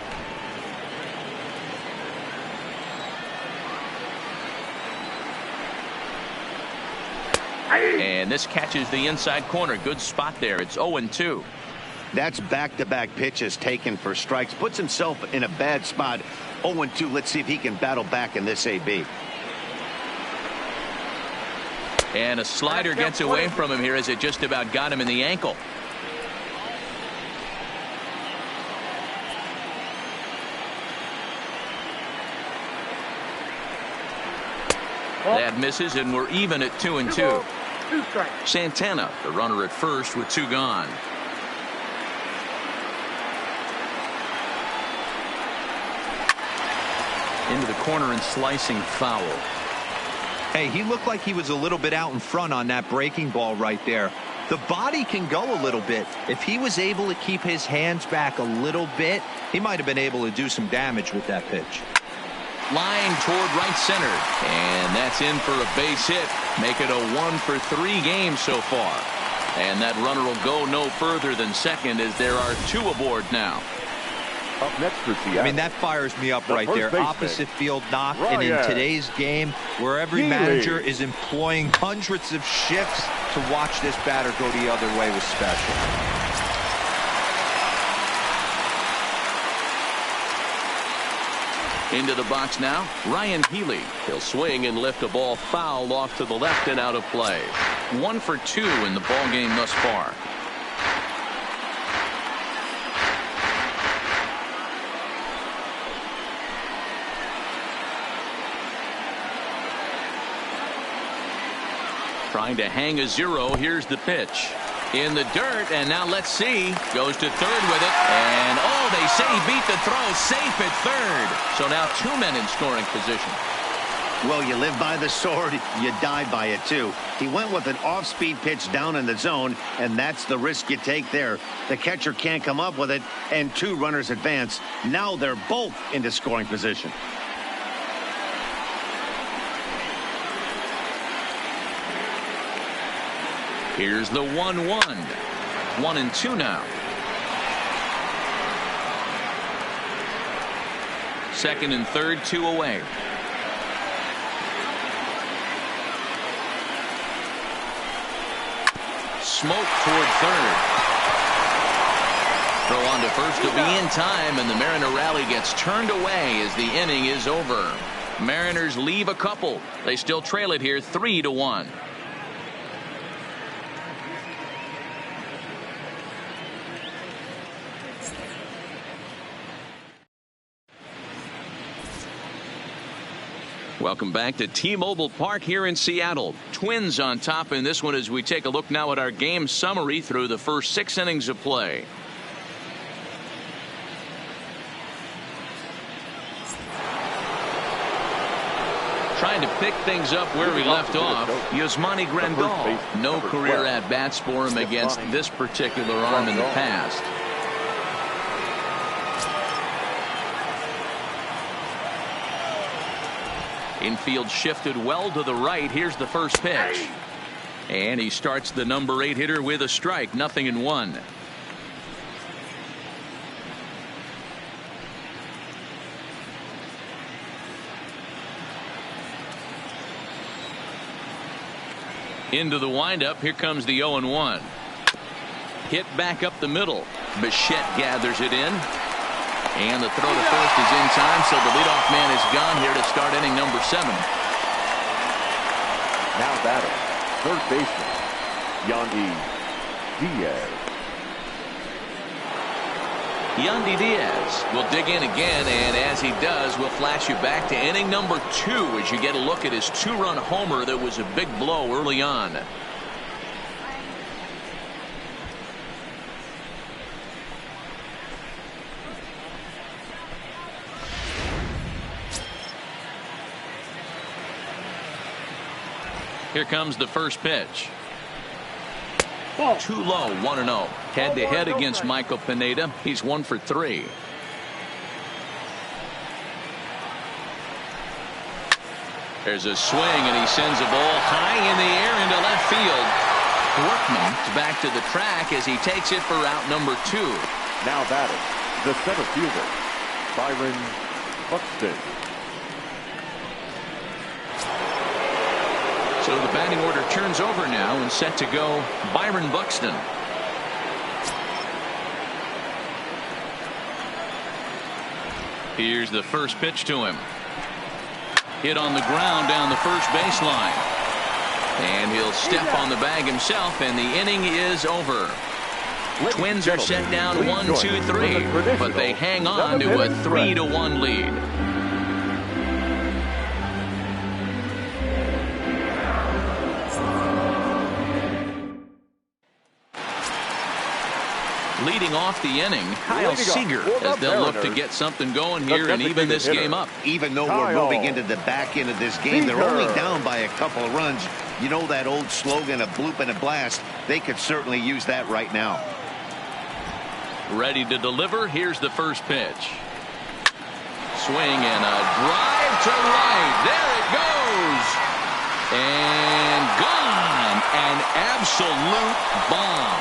Speaker 1: And this catches the inside corner. Good spot there. It's 0-2.
Speaker 2: That's back-to-back pitches taken for strikes. Puts himself in a bad spot. 0-2. Let's see if he can battle back in this AB.
Speaker 1: And a slider gets away from him here as it just about got him in the ankle. That misses, and we're even at 2-2. Santana, the runner at first with 2 gone. Into the corner and slicing foul.
Speaker 4: Hey, he looked like he was a little bit out in front on that breaking ball right there. The body can go a little bit. If he was able to keep his hands back a little bit, he might have been able to do some damage with that pitch.
Speaker 1: Line toward right center, and that's in for a base hit. Make it a 1 for 3 game so far. And that runner will go no further than second as there are 2 aboard now.
Speaker 5: Up next for Seattle.
Speaker 4: I mean, that fires me up right there. Opposite field knock.
Speaker 5: Ryan.
Speaker 4: And in today's game, where every manager is employing hundreds of shifts, to watch this batter go the other way was special.
Speaker 1: Into the box now, Ryan Healy. He'll swing and lift a ball foul off to the left and out of play. 1 for 2 in the ball game thus far. Trying to hang a 0. Here's the pitch. In the dirt, and now let's see. Goes to third with it. And, oh, they say he beat the throw. Safe at third. So now 2 men in scoring position.
Speaker 2: Well, you live by the sword, you die by it, too. He went with an off-speed pitch down in the zone, and that's the risk you take there. The catcher can't come up with it, and 2 runners advance. Now they're both into scoring position.
Speaker 1: Here's the 1-1. 1-2 now. Second and third, 2 away. Smoke toward third. Throw on to first to be in time, and the Mariner rally gets turned away as the inning is over. Mariners leave a couple. They still trail it here 3-1. Welcome back to T-Mobile Park here in Seattle. Twins on top in this one as we take a look now at our game summary through the first 6 innings of play. Trying to pick things up where we left off, Yasmani Grandal. No career at-bats for him against this particular arm in the past. Infield shifted well to the right. Here's the first pitch. And he starts the number 8 hitter with a strike. 0-1. Into the windup. Here comes the 0-1. Hit back up the middle. Bichette gathers it in. And the throw to first is in time, so the leadoff man is gone here to start inning number 7.
Speaker 5: Now batting, third baseman, Yandy Diaz.
Speaker 1: Yandy Diaz will dig in again, and as he does, we'll flash you back to inning number 2 as you get a look at his 2-run homer that was a big blow early on. Here comes the first pitch. Too low, 1-0. Head-to-head against Michael Pineda. He's 1 for 3. There's a swing, and he sends a ball high in the air into left field. Workman's back to the track as he takes it for route number 2.
Speaker 5: Now batting, the center fielder, Byron Buxton.
Speaker 1: So the batting order turns over now and set to go Byron Buxton. Here's the first pitch to him. Hit on the ground down the first baseline. And he'll step on the bag himself, and the inning is over. Twins are set down 1-2-3, but they hang on to a 3-1 lead. Leading off the inning, Kyle Seager, as they'll look to get something going here and even this game up.
Speaker 2: Even though we're moving into the back end of this game, they're only down by a couple of runs. You know that old slogan, a bloop and a blast. They could certainly use that right now.
Speaker 1: Ready to deliver. Here's the first pitch. Swing and a drive to right. There it goes. And gone. An absolute bomb.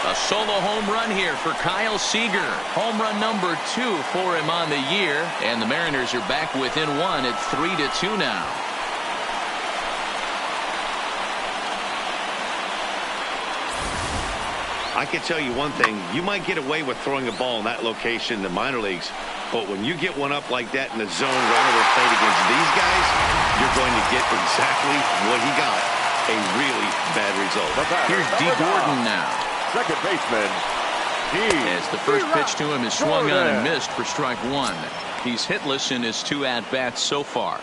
Speaker 1: A solo home run here for Kyle Seager. Home run number 2 for him on the year. And the Mariners are back within 1 at 3-2 now.
Speaker 2: I can tell you one thing. You might get away with throwing a ball in that location in the minor leagues. But when you get one up like that in the zone right over plate against these guys, you're going to get exactly what he got. A really bad result.
Speaker 1: Here's D. Gordon now.
Speaker 5: Second baseman,
Speaker 1: as the first pitch to him is swung on and missed for strike 1. He's hitless in his 2 at-bats so far.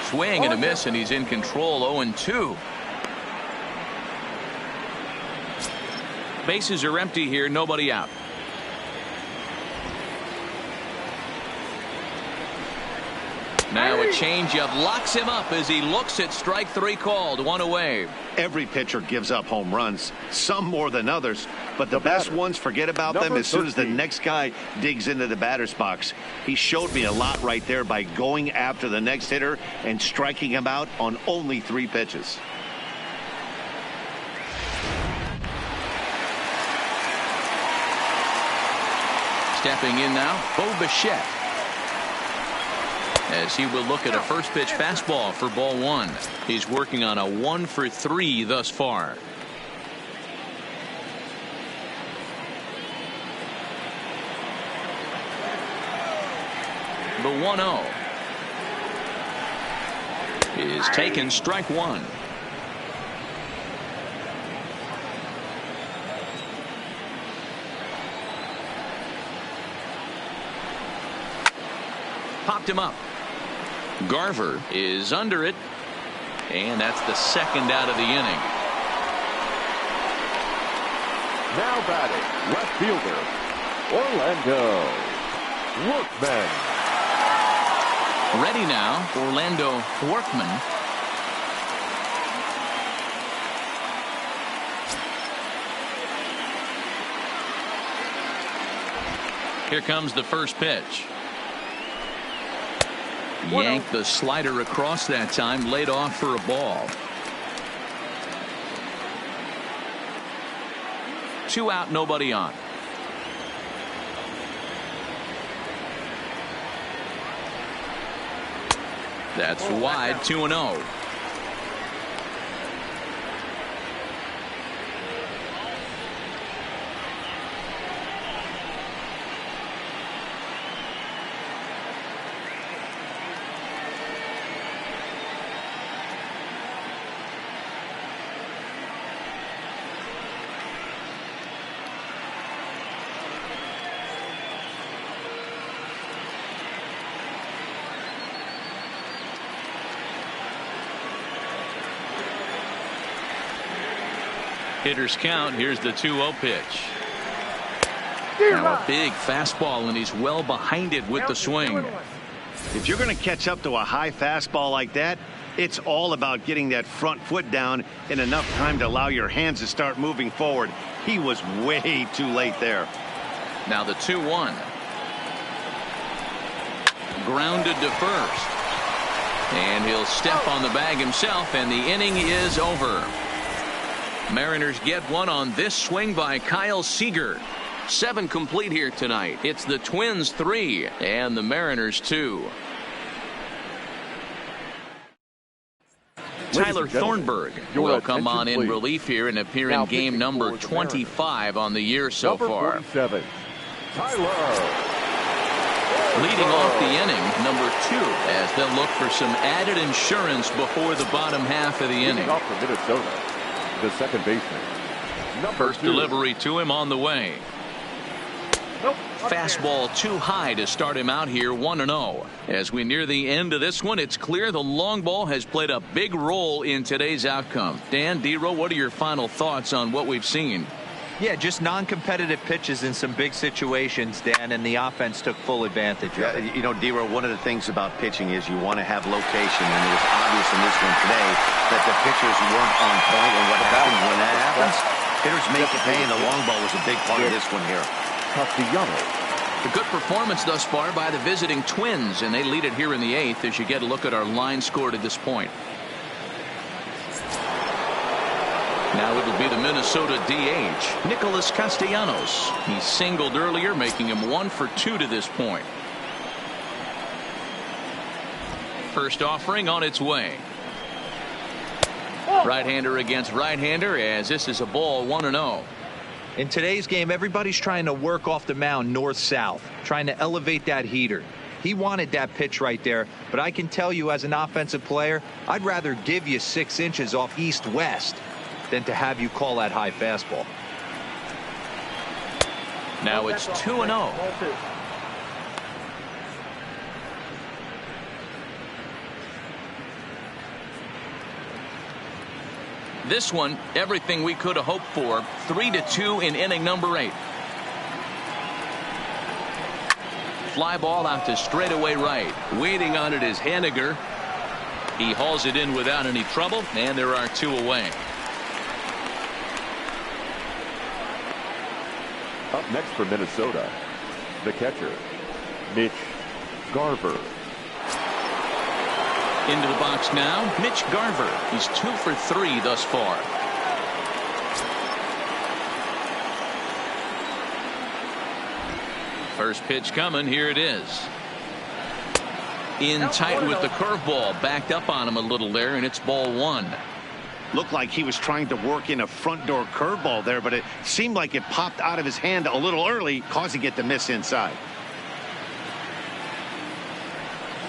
Speaker 1: Swing and a miss, and he's in control. 0-2. Bases are empty here. Nobody out. Now a changeup locks him up as he looks at strike 3 called. 1 away.
Speaker 2: Every pitcher gives up home runs, some more than others, but the best ones forget about them as soon as the next guy digs into the batter's box. He showed me a lot right there by going after the next hitter and striking him out on only 3 pitches.
Speaker 1: Stepping in now, Bo Bichette. As he will look at a first pitch fastball for ball 1. He's working on a 1 for 3 thus far. The 1-0 is taken, strike 1. Popped him up. Garver is under it, and that's the second out of the inning.
Speaker 5: Now batting, left fielder, Orlando Workman.
Speaker 1: Ready now, Orlando Workman. Here comes the first pitch. Yanked the slider across that time, laid off for a ball. 2 out, nobody on. That's wide, 2-0. Hitters count. Here's the 2-0 pitch. Now a big fastball, and he's well behind it with the swing.
Speaker 2: If you're going to catch up to a high fastball like that, it's all about getting that front foot down in enough time to allow your hands to start moving forward. He was way too late there.
Speaker 1: Now the 2-1. Grounded to first. And he'll step on the bag himself, and the inning is over. Mariners get one on this swing by Kyle Seager. 7 complete here tonight. It's the Twins 3 and the Mariners 2. Tyler Thornburg will come on in relief here and appear in game number 25 on the year so far.
Speaker 5: Tyler.
Speaker 1: Leading off the inning, number 2, as they'll look for some added insurance before the bottom half of the inning.
Speaker 5: Off for Minnesota, the second baseman.
Speaker 1: First delivery to him on the way. Fastball too high to start him out here, 1-0. As we near the end of this one, it's clear the long ball has played a big role in today's outcome. Dan, Dero, what are your final thoughts on what we've seen?
Speaker 4: Yeah, just non-competitive pitches in some big situations, Dan, and the offense took full advantage of it.
Speaker 2: You know, Dero, one of the things about pitching is you want to have location, and it was obvious in this one today that the pitchers weren't on point, and what happens when that happens? Hitters make it pay, and the long ball was a big part of this one here.
Speaker 1: A good performance thus far by the visiting Twins, and they lead it here in the 8th as you get a look at our line score to this point. Now it'll be the Minnesota DH, Nicholas Castellanos. He singled earlier, making him 1 for 2 to this point. First offering on its way. Right-hander against right-hander, as this is a ball, 1-0.
Speaker 4: In today's game, everybody's trying to work off the mound north-south, trying to elevate that heater. He wanted that pitch right there, but I can tell you as an offensive player, I'd rather give you 6 inches off east-west than to have you call that high fastball.
Speaker 1: Now it's 2-0. This one, everything we could have hoped for. 3-2 in inning number 8. Fly ball out to straightaway right. Waiting on it is Haniger. He hauls it in without any trouble, and there are 2 away.
Speaker 5: Up next for Minnesota, the catcher, Mitch Garver.
Speaker 1: Into the box now, Mitch Garver. He's 2 for 3 thus far. First pitch coming. Here it is. In tight with the curveball. Backed up on him a little there, and it's ball 1.
Speaker 2: Looked like he was trying to work in a front door curveball there, but it seemed like it popped out of his hand a little early, causing it to miss inside.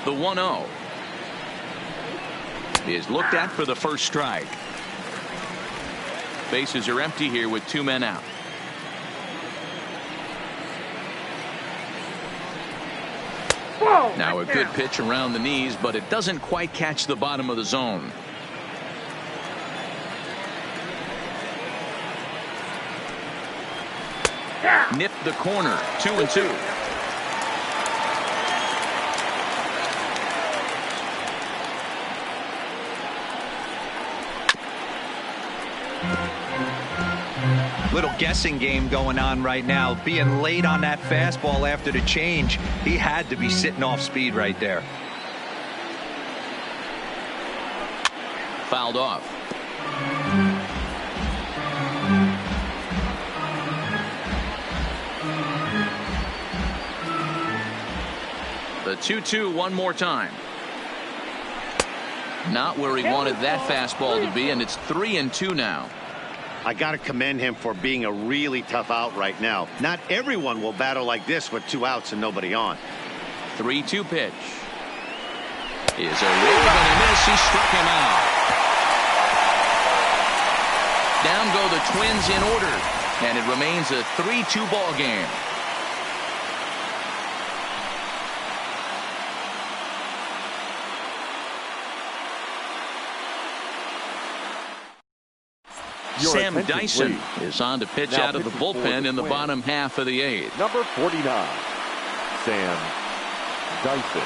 Speaker 1: The 1-0 is looked at for the first strike. Bases are empty here with 2 men out. Now a good pitch around the knees, but it doesn't quite catch the bottom of the zone. Nipped the corner. 2-2.
Speaker 4: Little guessing game going on right now. Being late on that fastball after the change, he had to be sitting off speed right there.
Speaker 1: Fouled off. The 2-2 one more time. Not where he wanted that fastball to be, and it's 3-2 now.
Speaker 2: I got to commend him for being a really tough out right now. Not everyone will battle like this with 2 outs and nobody on.
Speaker 1: 3-2 pitch. Is a wave and a miss. He struck him out. Down go the Twins in order, and it remains a 3-2 ball game. Sam Dyson is on to pitch out of the bullpen in the bottom half of the 8th.
Speaker 5: Number 49, Sam Dyson.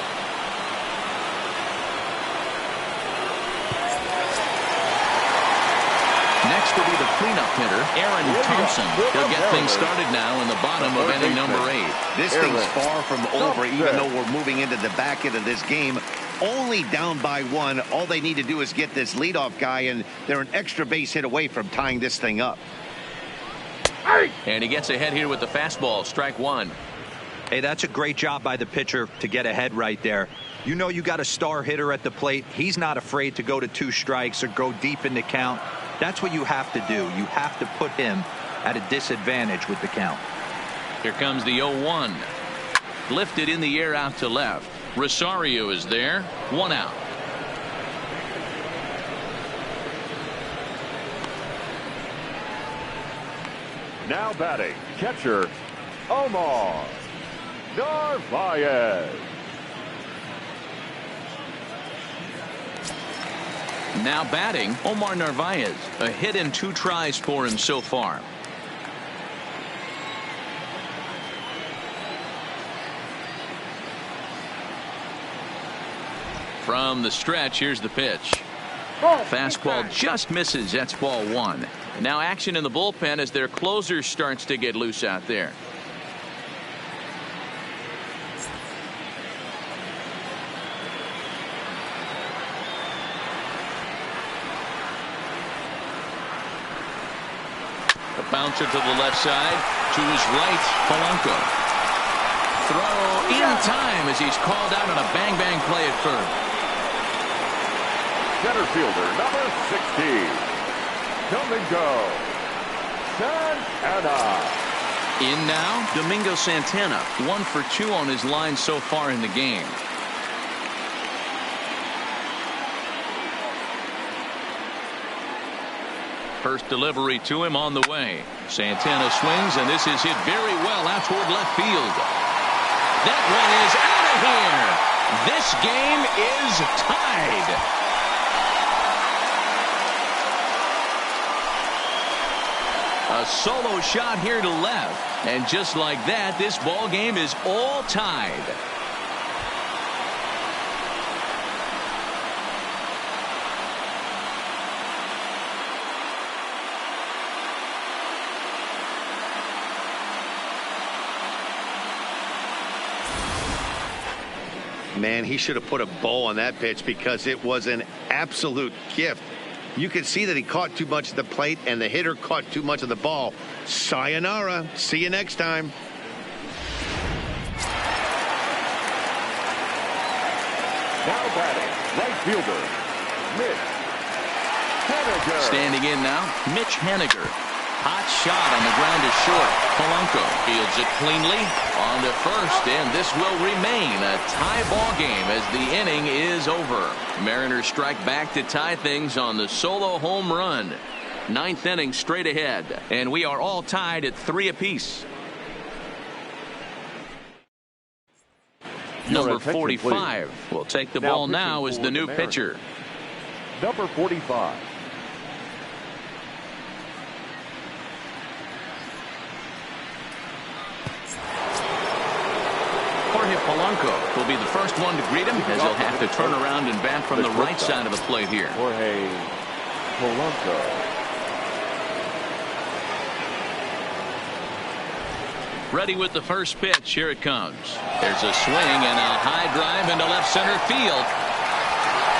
Speaker 1: Next will be the cleanup hitter, Aaron Thompson. He'll get things started now in the bottom of inning number 8.
Speaker 2: This thing's far from over, even though we're moving into the back end of this game. Only down by 1. All they need to do is get this leadoff guy, and they're an extra base hit away from tying this thing up.
Speaker 1: And he gets ahead here with the fastball. Strike 1.
Speaker 4: Hey, that's a great job by the pitcher to get ahead right there. You know you got a star hitter at the plate. He's not afraid to go to 2 strikes or go deep in the count. That's what you have to do. You have to put him at a disadvantage with the count.
Speaker 1: Here comes the 0-1. Lifted in the air out to left. Rosario is there. 1 out.
Speaker 5: Now batting, catcher, Omar Narvaez.
Speaker 1: Now batting, Omar Narvaez. A hit and 2 tries for him so far. From the stretch, here's the pitch. Fastball just misses. That's ball 1. Now action in the bullpen as their closer starts to get loose out there. The bouncer to the left side. To his right, Polanco. Throw in time as he's called out on a bang-bang play at first.
Speaker 5: Center fielder, number 60, Domingo Santana.
Speaker 1: In now, Domingo Santana. 1 for 2 on his line so far in the game. First delivery to him on the way. Santana swings, and this is hit very well out toward left field. That one is out of here. This game is tied. A solo shot here to left. And just like that, this ball game is all tied.
Speaker 2: Man, he should have put a bow on that pitch because it was an absolute gift. You could see that he caught too much of the plate and the hitter caught too much of the ball. Sayonara. See you next time.
Speaker 5: Now batting, right fielder, Mitch Haniger.
Speaker 1: Standing in now, Mitch Haniger. Hot shot on the ground is short. Polanco fields it cleanly on to first, and this will remain a tie ball game as the inning is over. Mariners strike back to tie things on the solo home run. Ninth inning straight ahead, and we are all tied at 3 apiece. Number 45 will take the ball now as the new pitcher.
Speaker 5: Number 45.
Speaker 1: Jorge Polanco will be the first one to greet him as he'll have to turn around and bat from the right side of the plate here.
Speaker 5: Jorge Polanco.
Speaker 1: Ready with the first pitch. Here it comes. There's a swing and a high drive into left center field.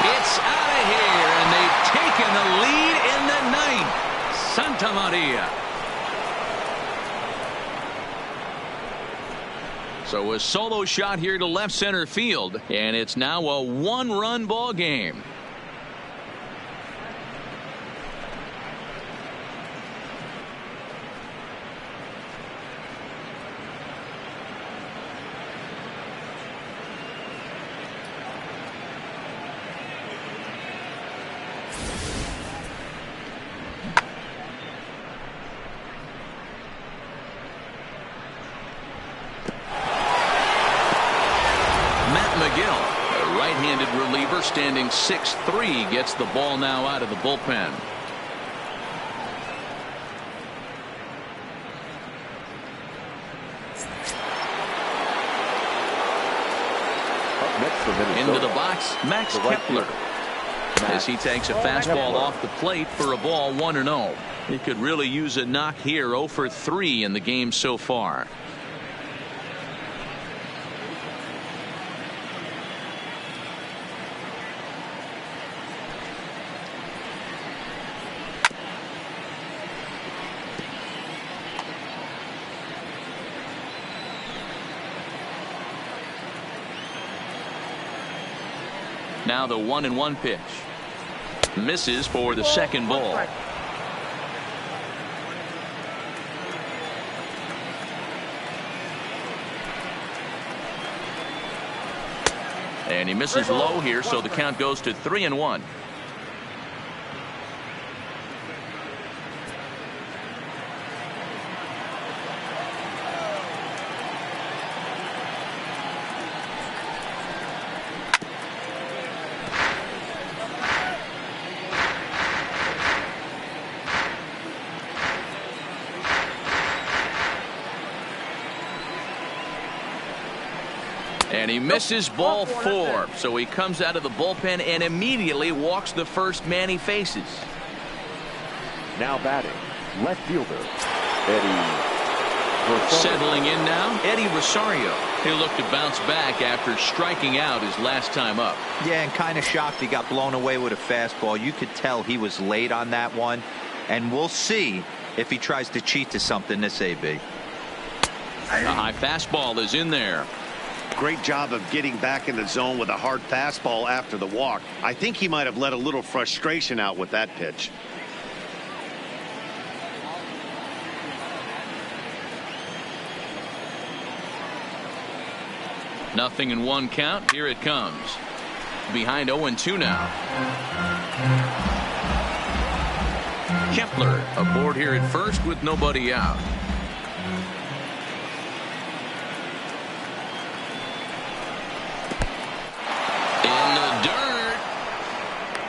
Speaker 1: It's out of here, and they've taken the lead in the ninth. Santa Maria. So a solo shot here to left center field, and it's now a one-run ball game. Reliever standing 6'3" gets the ball now out of the bullpen. Into the box, Max Kepler, as he takes a fastball off the plate for a ball 1-0. He could really use a knock here. 0 for 3 in the game so far. Now the 1-1 pitch. Misses for the second ball. And he misses low here, so the count goes to 3-1. And he misses ball 4, so he comes out of the bullpen and immediately walks the first man he faces.
Speaker 5: Now batting, left fielder, Eddie Rosario.
Speaker 1: Settling in now, Eddie Rosario. He'll look to bounce back after striking out his last time up.
Speaker 4: Yeah, and kind of shocked he got blown away with a fastball. You could tell he was late on that one, and we'll see if he tries to cheat to something this AB.
Speaker 1: A high fastball is in there.
Speaker 2: Great job of getting back in the zone with a hard fastball after the walk. I think he might have let a little frustration out with that pitch.
Speaker 1: Nothing in one count. Here it comes. Behind 0-2 now. Kepler aboard here at first with nobody out.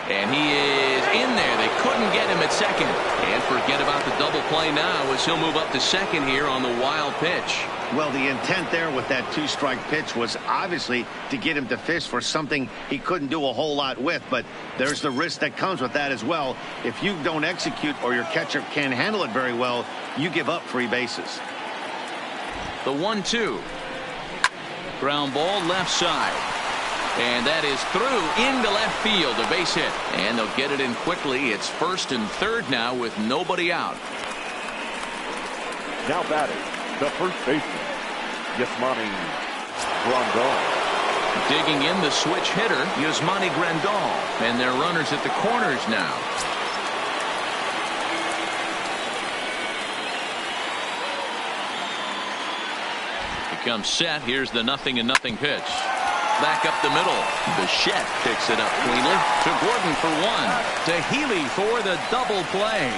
Speaker 1: And he is in there. They couldn't get him at second. And forget about the double play now as he'll move up to second here on the wild pitch.
Speaker 2: Well, the intent there with that 2-strike pitch was obviously to get him to fish for something he couldn't do a whole lot with, but there's the risk that comes with that as well. If you don't execute or your catcher can't handle it very well, you give up free bases.
Speaker 1: The 1-2. Ground ball left side. And that is through into left field, a base hit. And they'll get it in quickly. It's first and third now with nobody out.
Speaker 5: Now batting, the first baseman, Yasmani Grandal.
Speaker 1: Digging in the switch hitter, Yasmani Grandal. And their runners at the corners now. He comes set. Here's the 0-0 pitch. Back up the middle. Bichette picks it up cleanly to Gordon for one. To Healy for the double play.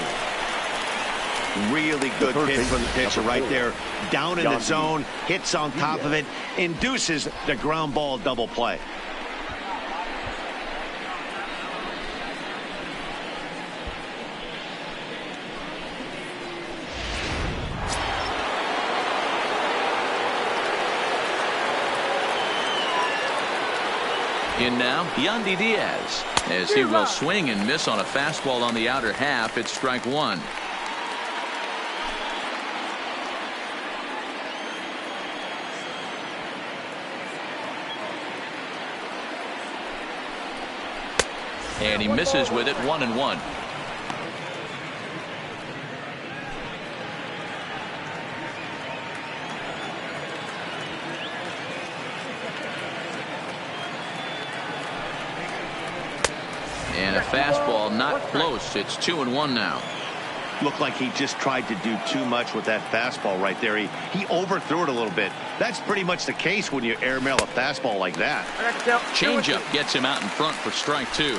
Speaker 2: Really good pitch from the pitcher right there. Down in the zone. Hits on top of it. Induces the ground ball double play.
Speaker 1: In now, Yandy Diaz. As he will swing and miss on a fastball on the outer half, it's strike one. And he misses with it, 1-1. And a fastball not close. It's 2-1 now.
Speaker 2: Looked like he just tried to do too much with that fastball right there. He overthrew it a little bit. That's pretty much the case when you airmail a fastball like that.
Speaker 1: Changeup gets him out in front for strike two.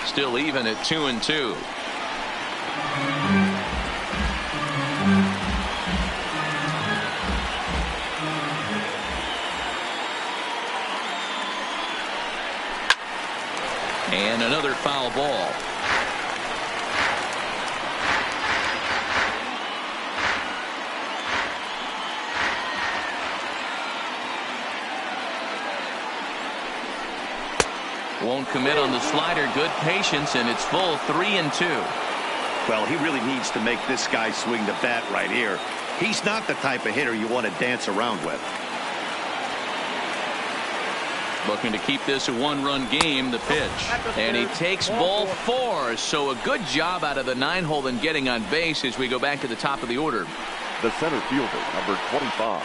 Speaker 1: Still even at 2-2. And another foul ball. Won't commit on the slider. Good patience, and it's full 3-2.
Speaker 2: Well, he really needs to make this guy swing the bat right here. He's not the type of hitter you want to dance around with.
Speaker 1: Looking to keep this a one-run game, the pitch. And he takes ball 4. So a good job out of the 9-hole in getting on base as we go back to the top of the order.
Speaker 5: The center fielder, number 25.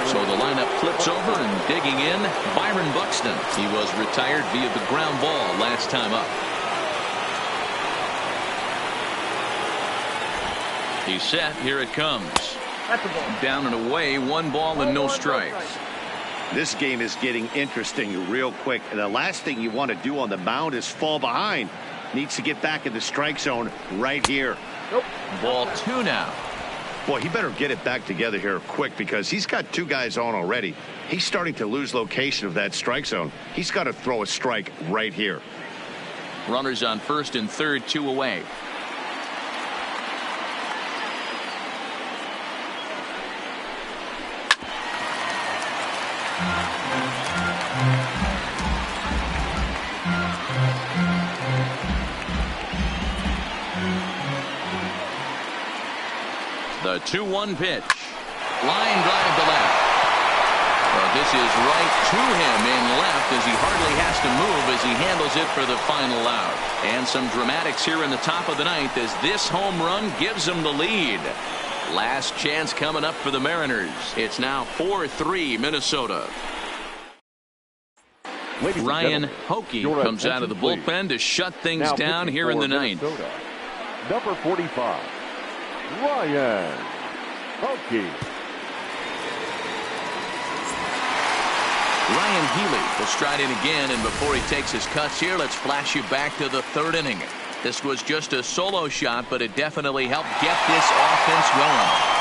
Speaker 1: So the lineup flips over and digging in, Byron Buxton. He was retired via the ground ball last time up. He's set. Here it comes. Down and away, 1 ball and no strikes.
Speaker 2: This game is getting interesting real quick. And the last thing you want to do on the mound is fall behind. Needs to get back in the strike zone right here.
Speaker 1: Ball 2 now.
Speaker 2: Boy, he better get it back together here quick because he's got 2 guys on already. He's starting to lose location of that strike zone. He's got to throw a strike right here.
Speaker 1: Runners on first and third, 2 away. The 2-1 pitch. Line drive to left. Well, this is right to him in left as he hardly has to move as he handles it for the final out. And some dramatics here in the top of the 9th as this home run gives him the lead. Last chance coming up for the Mariners. It's now 4-3 Minnesota. Ryan Hokie comes out of the bullpen to shut things down here in the 9th.
Speaker 5: Number 45, Ryan Hokie.
Speaker 1: Ryan Healy will stride in again, and before he takes his cuts here, let's flash you back to the 3rd inning. This was just a solo shot, but it definitely helped get this offense going.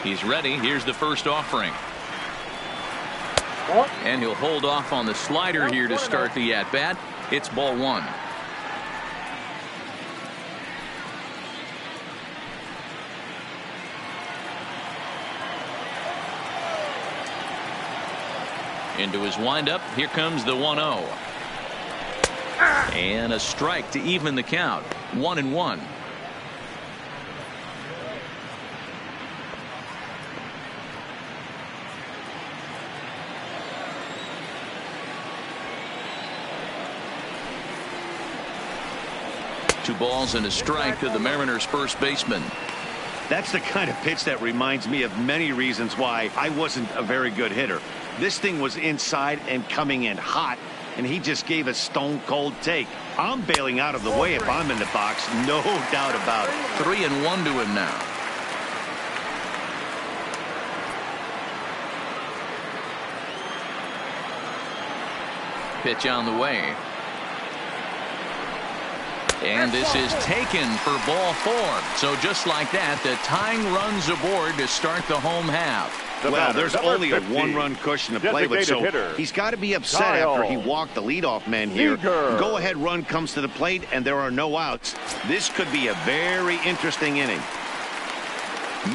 Speaker 1: He's ready. Here's the first offering. And he'll hold off on the slider here to start the at-bat. It's ball one. Into his windup. Here comes the 1-0. And a strike to even the count. 1-1. Two balls and a strike to the Mariners first baseman.
Speaker 2: That's the kind of pitch that reminds me of many reasons why I wasn't a very good hitter. This thing was inside and coming in hot, and he just gave a stone cold take. I'm bailing out of the way if I'm in the box, no doubt about it.
Speaker 1: 3-1 to him now. Pitch on the way. And this is taken for ball four. So just like that, the tying runs aboard to start the home half.
Speaker 2: Well, there's only a one-run cushion to play with, so he's got to be upset after he walked the leadoff man here. Go-ahead run comes to the plate, and there are no outs. This could be a very interesting inning.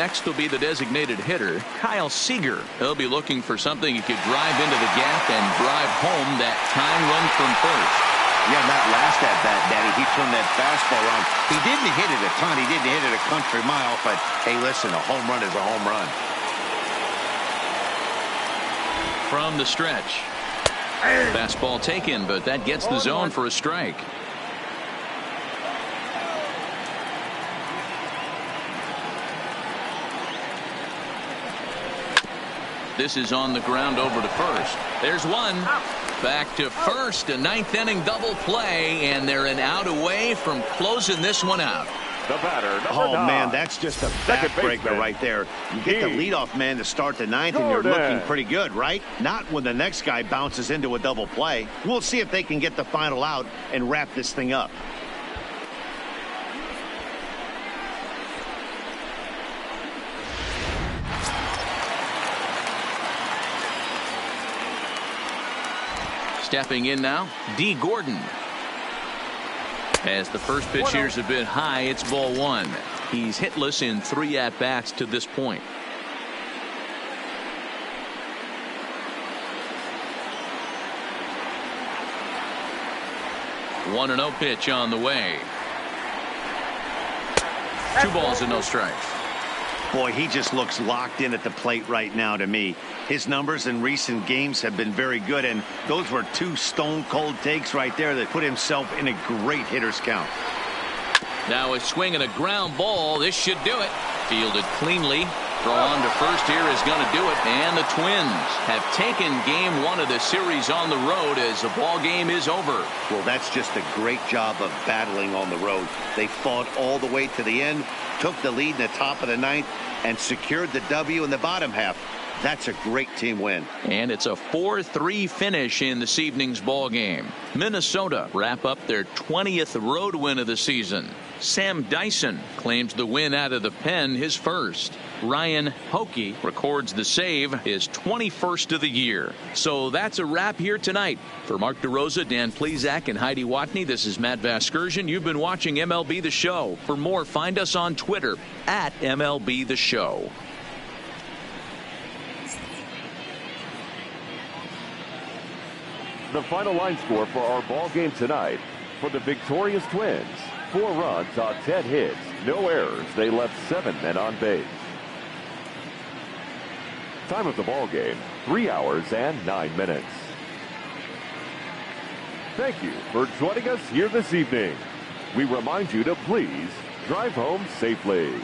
Speaker 1: Next will be the designated hitter, Kyle Seager. He'll be looking for something he could drive into the gap and drive home that tying run from first.
Speaker 2: Yeah, that last at-bat, Daddy, he turned that fastball on. He didn't hit it a ton. He didn't hit it a country mile, but, hey, listen, a home run is a home run.
Speaker 1: From the stretch. Fastball taken, but that gets the zone for a strike. This is on the ground over to first. There's one. Back to first, a ninth inning double play, and they're an out away from closing this one out.
Speaker 5: The batter,
Speaker 2: oh, man, that's just a backbreaker right there. You get the leadoff man to start the ninth, and you're looking pretty good, right? Not when the next guy bounces into a double play. We'll see if they can get the final out and wrap this thing up.
Speaker 1: Stepping in now, D. Gordon. As the first pitch here's a bit high, it's ball one. He's hitless in 3 at-bats to this point. 1-0 pitch on the way. 2 balls and no strikes.
Speaker 2: Boy, he just looks locked in at the plate right now to me. His numbers in recent games have been very good, and those were 2 stone-cold takes right there that put himself in a great hitter's count.
Speaker 1: Now a swing and a ground ball. This should do it. Fielded cleanly. Throw on to first here is going to do it. And the Twins have taken game 1 of the series on the road as the ball game is over.
Speaker 2: Well, that's just a great job of battling on the road. They fought all the way to the end, took the lead in the top of the 9th, and secured the W in the bottom half. That's a great team win.
Speaker 1: And it's a 4-3 finish in this evening's ball game. Minnesota wrap up their 20th road win of the season. Sam Dyson claims the win out of the pen, his first. Ryan Hoke records the save, his 21st of the year. So that's a wrap here tonight. For Mark DeRosa, Dan Plesac, and Heidi Watney, this is Matt Vasgersian. You've been watching MLB The Show. For more, find us on Twitter at MLB The Show.
Speaker 5: The final line score for our ball game tonight. For the victorious Twins, 4 runs on 10 hits, no errors. They left 7 men on base. Time of the ball game, 3 hours and 9 minutes. Thank you for joining us here this evening. We remind you to please drive home safely.